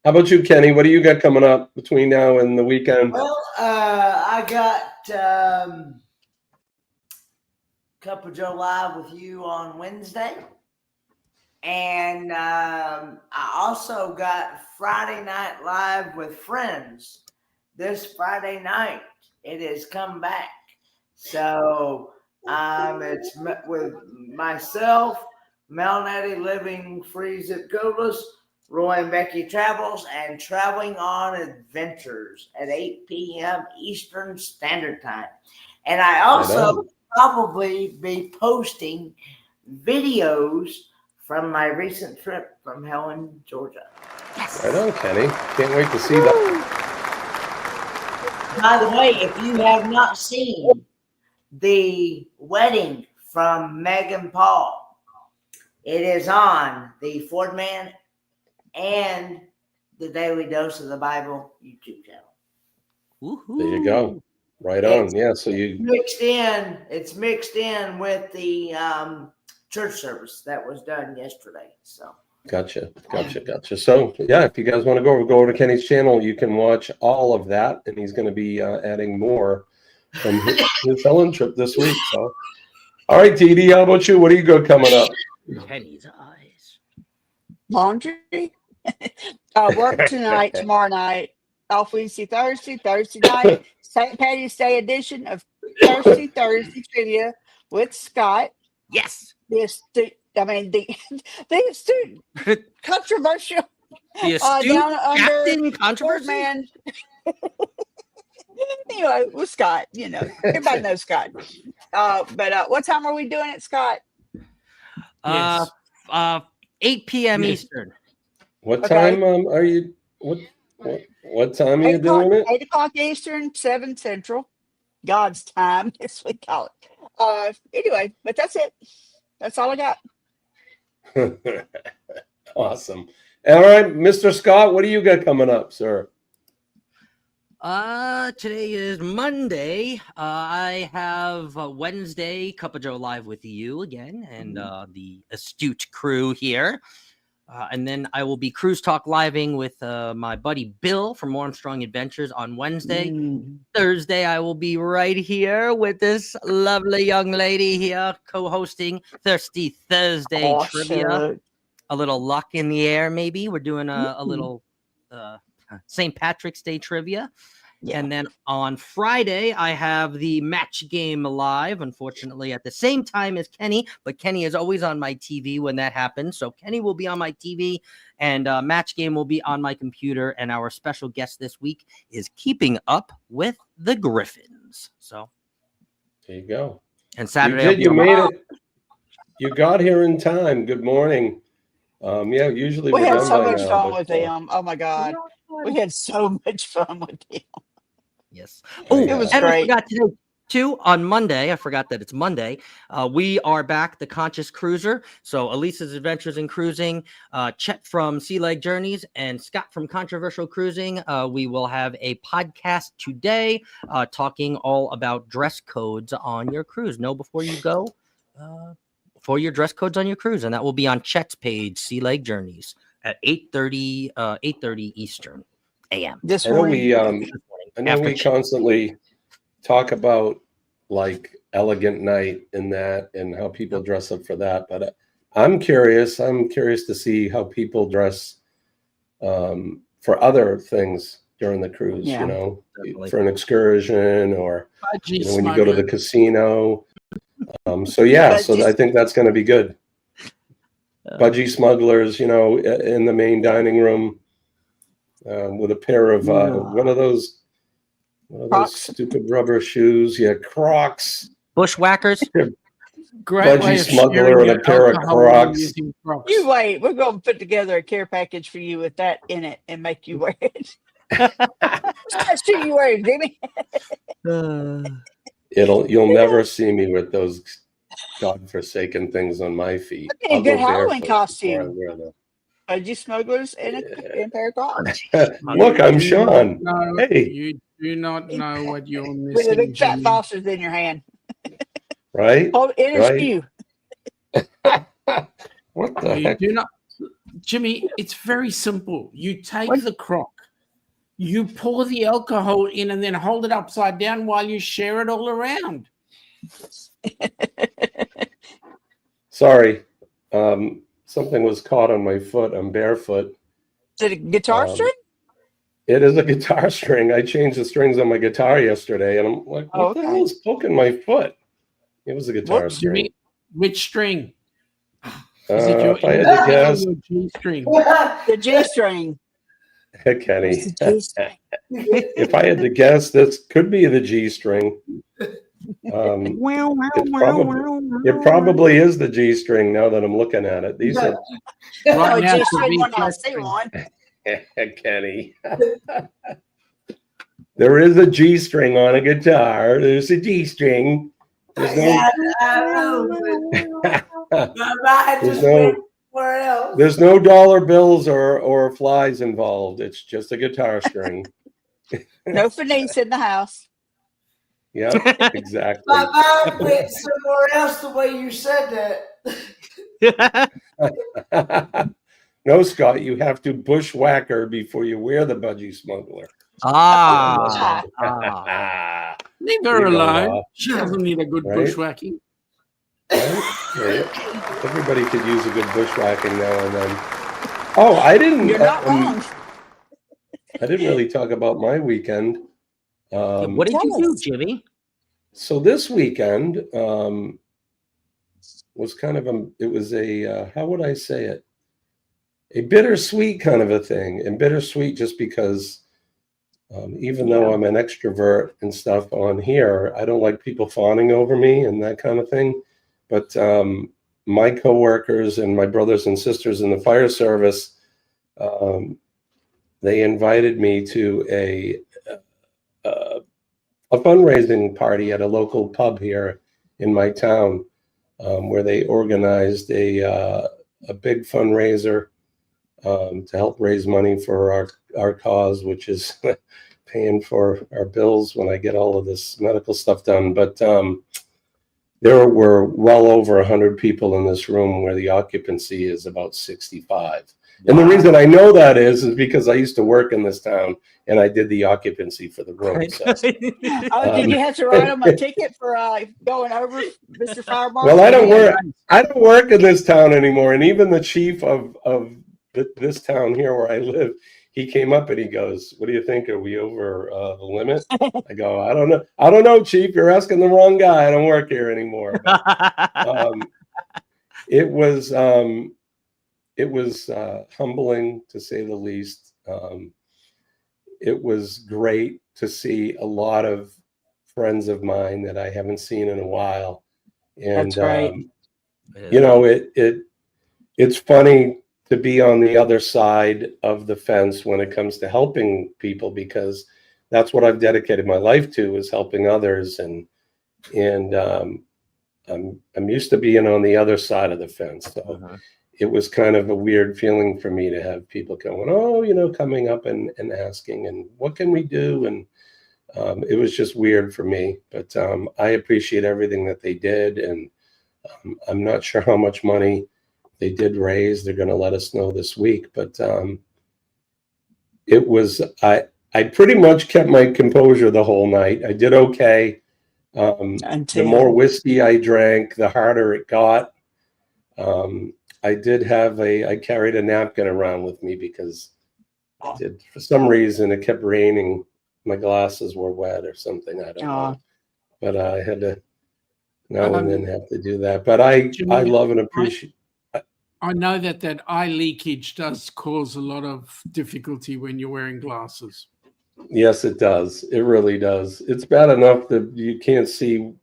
How about you, Kenny? What do you got coming up between now and the weekend? Well, I got Cup of Joe Live with you on Wednesday. And I also got Friday Night Live with Friends this Friday night. It has come back. So it's with myself, Mel Nettie Living Freeze at Godless, Roy and Becky Travels, and Traveling on Adventures at 8 p.m. Eastern Standard Time. And I also probably be posting videos from my recent trip from Helen, Georgia. Right on, Kenny. Can't wait to see that. By the way, if you have not seen the wedding from Meg and Paul, it is on the Ford Man and the Daily Dose of the Bible YouTube channel. There you go. Right on. Yeah. So you. It's mixed in with the church service that was done yesterday. So Gotcha. So yeah, if you guys want to go over to Kenny's channel, you can watch all of that, and he's going to be adding more from his Helen trip this week. So, all right, Dee Dee, how about you? What do you got coming up? Kenny's eyes. Laundry. Work tonight, tomorrow night. Off Wednesday, Thursday night. St. Patty's Day edition of Thursday Trivia with Scott. Yes. The astute controversial The astute down under Captain Controversy. Man. Anyway, with Scott, you know, everybody knows Scott. But what time are we doing it, Scott? 8 p.m. Yes. Eastern. What Okay. time are you? What time are you doing it? 8 o'clock Eastern, 7 Central. God's time, as we call it. Anyway, but that's it. That's all I got. Awesome. All right, Mr. Scott, what do you got coming up, sir? Today is Monday. I have Wednesday Cup of Joe live with you again and the astute crew here. And then I will be Cruise Talk living with my buddy Bill from Armstrong Adventures on Wednesday. Thursday, I will be right here with this lovely young lady here co-hosting Thirsty Thursday Trivia. A little luck in the air, maybe. We're doing a little St. Patrick's Day trivia. Yeah. And then on Friday, I have the match game live, unfortunately, at the same time as Kenny. But Kenny is always on my TV when that happens. So Kenny will be on my TV and match game will be on my computer. And our special guest this week is Keeping Up with the Griffins. So there you go. And Saturday, you made it. You got here in time. Good morning. Yeah, usually we we're had done so by much now, fun but, with them. Oh my God. We had so much fun with them. Yes. Oh, it was and great. I forgot today too. On Monday, I forgot that it's Monday. We are back, the Conscious Cruiser. So Elisa's Adventures in Cruising, Chet from Sea Leg Journeys, and Scott from Controversial Cruising. We will have a podcast today talking all about dress codes on your cruise. Know before you go for your dress codes on your cruise, and that will be on Chet's page, Sea Leg Journeys, at 8:30 Eastern a.m. This I know we constantly talk about like Elegant Night and that and how people dress up for that, but I'm curious to see how people dress for other things during the cruise, you know, for an excursion or when you go to the casino. So I think that's going to be good. Budgie smugglers, you know, in the main dining room with a pair of one of those stupid rubber shoes. Yeah, Crocs. Bushwhackers. Budgie smuggler and a pair of Crocs. You wait. We're going to put together a care package for you with that in it and make you wear it. What shoe you wearing, Jimmy? You'll never see me with those godforsaken things on my feet. A good Halloween costume. Budgie smugglers and a pair of Crocs. Look, I'm Sean. No, hey, you do not know what you're missing. With a big fat Jimmy. Foster's in your hand. Right? Hold in his shoe. What the You heck? do not, Jimmy. It's very simple. You take the crock, you pour the alcohol in, and then hold it upside down while you share it all around. Sorry, something was caught on my foot. I'm barefoot. Is it a guitar string? It is a guitar string. I changed the strings on my guitar yesterday, and I'm like, what the hell is poking my foot? It was a guitar string. Jimmy, which string? Is it If I had to guess, your G string? The G string. Kenny, if I had to guess, this could be the G string. It probably is the G string now that I'm looking at it. These are Right now, G it's the string B one. I flat see string. one. Kenny. There is a G string on a guitar. There's a G string. There's there's no dollar bills or flies involved. It's just a guitar string. No finesse in the house. Yeah, exactly. My mind went somewhere else the way you said that. No, Scott, you have to bushwhacker before you wear the Budgie smuggler. Leave her alone. She doesn't need a good Right? bushwhacking. Right? Everybody could use a good bushwhacking now and then. Oh, I didn't. You're not wrong. I didn't really talk about my weekend. What did you do, Jimmy? So this weekend was kind of it was a how would I say it? bittersweet kind of a thing, and bittersweet just because even though I'm an extrovert and stuff on here, I don't like people fawning over me and that kind of thing. But my coworkers and my brothers and sisters in the fire service, they invited me to a fundraising party at a local pub here in my town, where they organized a big fundraiser to help raise money for our cause, which is paying for our bills when I get all of this medical stuff done. But there were well over 100 people in this room where the occupancy is about 65. And the reason I know that is because I used to work in this town and I did the occupancy for the room. So, Did you have to write them a ticket for going over, Mr. Fire Marshal? well, I don't work in this town anymore. And even the chief of this town here where I live, he came up and he goes, "What do you think? Are we over the limit?" I go, "I don't know. I don't know, Chief. You're asking the wrong guy. I don't work here anymore." But, it was humbling, to say the least. It was great to see a lot of friends of mine that I haven't seen in a while. And, That's right. you know, it's funny to be on the other side of the fence when it comes to helping people, because that's what I've dedicated my life to, is helping others. And I'm used to being on the other side of the fence. So it was kind of a weird feeling for me to have people going, "Oh, you know, coming up and asking, and what can we do?" And it was just weird for me. But I appreciate everything that they did. And I'm not sure how much money they did raise. They're going to let us know this week. But it was, I pretty much kept my composure the whole night. I did okay. The more whiskey I drank, the harder it got. I did have I carried a napkin around with me because for some reason it kept raining. My glasses were wet or something. I don't know. But I had to now and then have to do that. But I love and appreciate. I know that eye leakage does cause a lot of difficulty when you're wearing glasses. Yes, it does. It really does. It's bad enough that you can't see,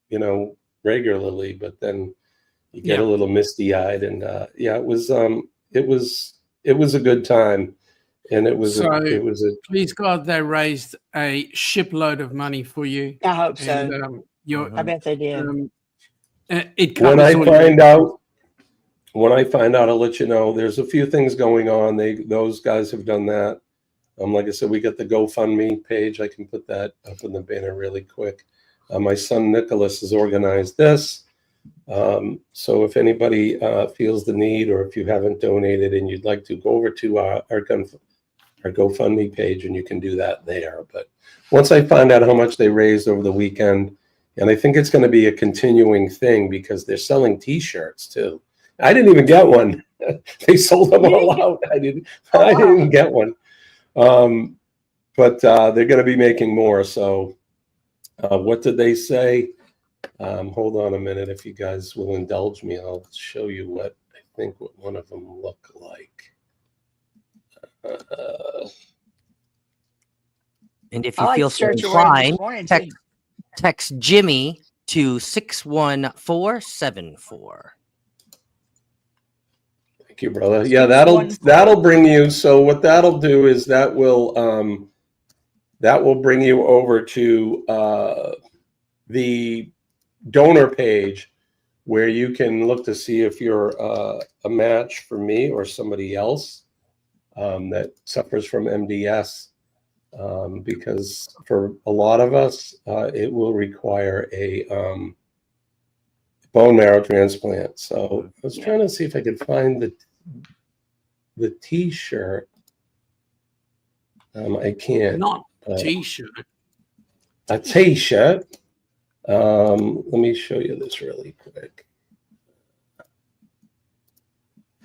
you know, regularly, but then you get a little misty-eyed. And yeah, it was a good time, and it was please God, they raised a shipload of money for you. I hope so. And, I bet they did. When I find out, I'll let you know. There's a few things going on. Those guys have done that. Like I said, we got the GoFundMe page. I can put that up in the banner really quick. My son Nicholas has organized this. So if anybody feels the need, or if you haven't donated and you'd like to, go over to our GoFundMe page, and you can do that there. But once I find out how much they raised over the weekend, and I think it's going to be a continuing thing, because they're selling T-shirts too. I didn't even get one. They sold them all out. I didn't even get one. But they're going to be making more. So what did they say? Hold on a minute. If you guys will indulge me, I'll show you what I think what one of them look like. And if you feel so inclined, text Jimmy to 61474. Thank you, brother. Yeah, that'll bring you. So what that'll do is that will bring you over to the donor page, where you can look to see if you're a match for me or somebody else that suffers from MDS. Because for a lot of us, it will require a bone marrow transplant. So I was trying to see if I could find the T-shirt. I can't. Not T-shirt. A T-shirt. Let me show you this really quick.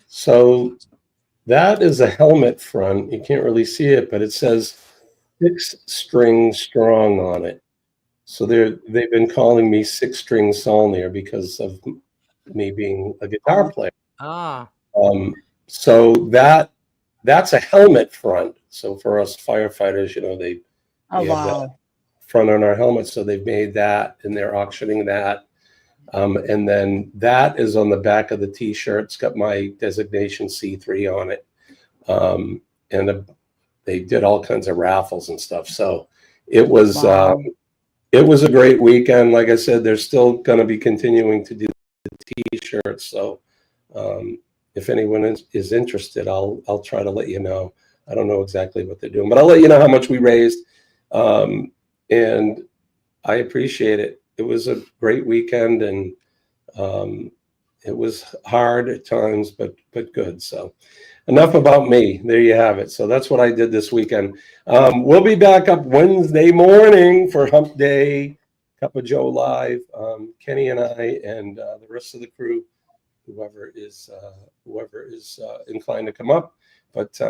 So that is a helmet front. You can't really see it, but it says 6 String Strong on it. So they've been calling me 6 String Saulnier because of me being a guitar player. So that's a helmet front. So for us firefighters, you know, they Oh, have that wow. front on our helmets. So they've made that and they're auctioning that. And then that is on the back of the t-shirt. It's got my designation C3 on it. They did all kinds of raffles and stuff. So it was, Wow. it was a great weekend. Like I said, they're still going to be continuing to do the t-shirts. So, if anyone is interested, I'll try to let you know. I don't know exactly what they're doing, but I'll let you know how much we raised. And I appreciate it. It was a great weekend, and it was hard at times, but good. So enough about me. There you have it. So that's what I did this weekend. We'll be back up Wednesday morning for Hump Day, Cup of Joe Live. Kenny and I and the rest of the crew, whoever is inclined to come up. But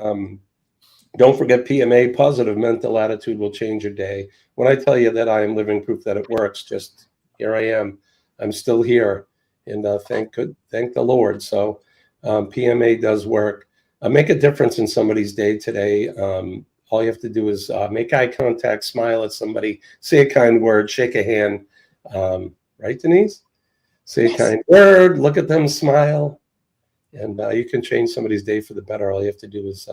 don't forget PMA, positive mental attitude will change your day. When I tell you that I am living proof that it works, just here I am. I'm still here, and thank the Lord. So PMA does work. Make a difference in somebody's day today. All you have to do is make eye contact, smile at somebody, say a kind word, shake a hand. Right, Denise? Say a kind word, look at them, smile, and you can change somebody's day for the better. All you have to do is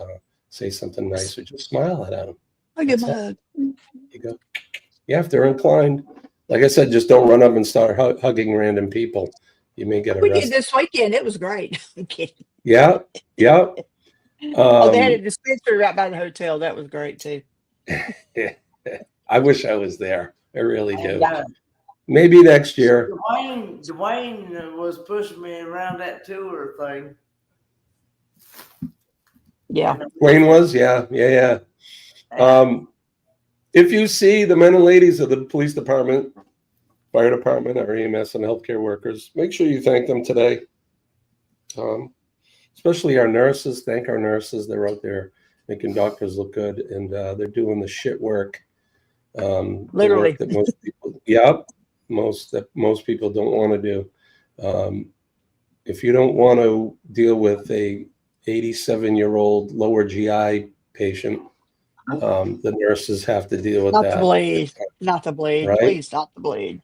say something nice or just smile at them. I'll give a hug. You go. Yeah, if they're inclined. Like I said, just don't run up and start hugging random people. You may get We arrested. did this weekend. It was great. I'm kidding. Yeah. Oh, they had a dispensary right by the hotel. That was great too. I wish I was there. I really do. Yeah. Maybe next year. Dwayne was pushing me around that tour thing. Yeah. Wayne was, yeah. If you see the men and ladies of the police department, fire department, our EMS and healthcare workers, make sure you thank them today. Especially our nurses. Thank our nurses. They're out there making doctors look good, and they're doing the shit work. Literally. The work that most people don't want to do. If you don't want to deal with a 87-year-old lower GI patient, the nurses have to deal with Not that. the bleed. Not the bleed. Right? Please, not the bleed.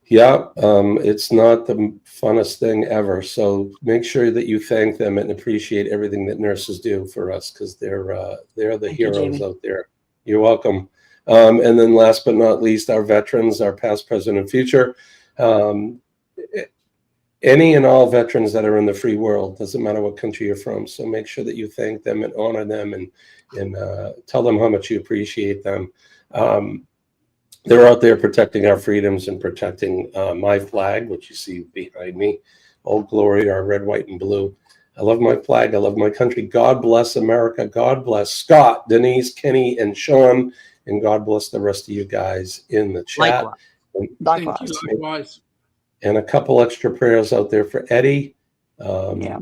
Yeah, it's not the funnest thing ever. So make sure that you thank them and appreciate everything that nurses do for us, because they're the Thank you, heroes Jamie. out there. You're welcome. And then last but not least, our veterans, our past, present, and future. Any and all veterans that are in the free world, doesn't matter what country you're from. So make sure that you thank them and honor them and tell them how much you appreciate them. They're out there protecting our freedoms and protecting my flag, which you see behind me. Old glory, our red, white, and blue. I love my flag. I love my country. God bless America. God bless Scott, Denise, Kenny, and Sean. And God bless the rest of you guys in the chat. Thank you, likewise. And a couple extra prayers out there for Eddie. And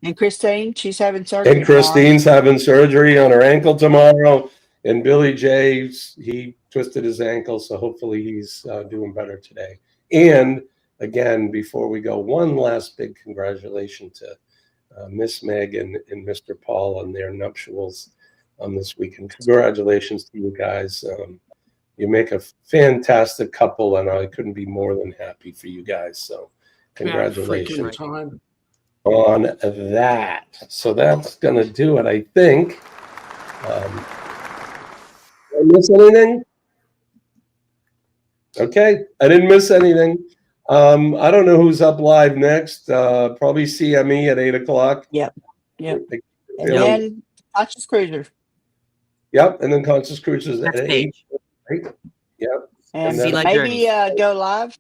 And Christine, she's having surgery. and Christine's having surgery on her ankle tomorrow. And Billy J, he twisted his ankle, so hopefully he's doing better today. And again, before we go, one last big congratulations to Miss Meg and Mr. Paul on their nuptials on this weekend. Congratulations to you guys. You make a fantastic couple, and I couldn't be more than happy for you guys. So congratulations Time. on that. So that's going to do it, I think. Did I miss anything? Okay, I didn't miss anything. I don't know who's up live next. Probably CME at 8 o'clock. Yep. And Feeling- then Conscious Cruiser. Yep, and then Conscious Cruisers at That's 8. Paige. Right? Yep. And then- maybe go live.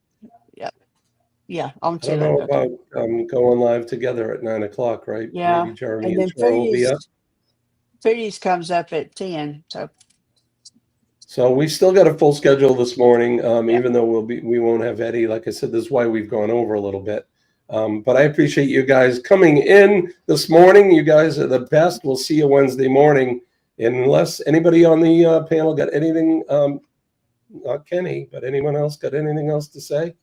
Yep. Yeah, on I don't know Tuesday. about going live together at 9 o'clock, right? Yeah. Maybe Jeremy And then and Cheryl will be up. Foodies comes up at 10. So we still got a full schedule this morning, even though we won't have Eddie. Like I said, this is why we've gone over a little bit. But I appreciate you guys coming in this morning. You guys are the best. We'll see you Wednesday morning. Unless anybody on the panel got anything, not Kenny, but anyone else got anything else to say?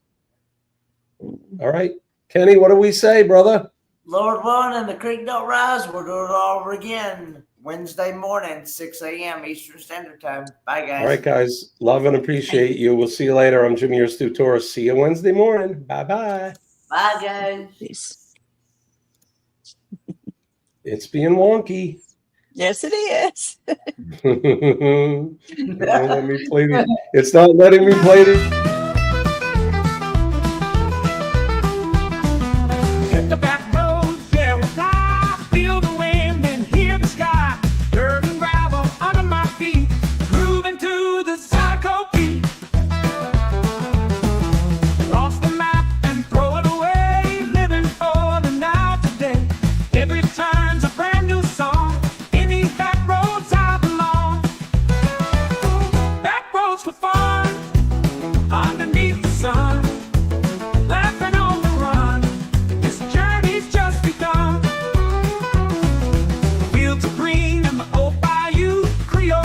All right. Kenny, what do we say, brother? Lord willing, and the creek don't rise, we'll do it all over again Wednesday morning, 6 a.m. Eastern Standard Time. Bye, guys. All right, guys. Love and appreciate you. We'll see you later. I'm Jimmy, your Stu Torres. See you Wednesday morning. Bye-bye. Bye, guys. Peace. It's being wonky. Yes, it is. It won't let me play the, it's not letting me play the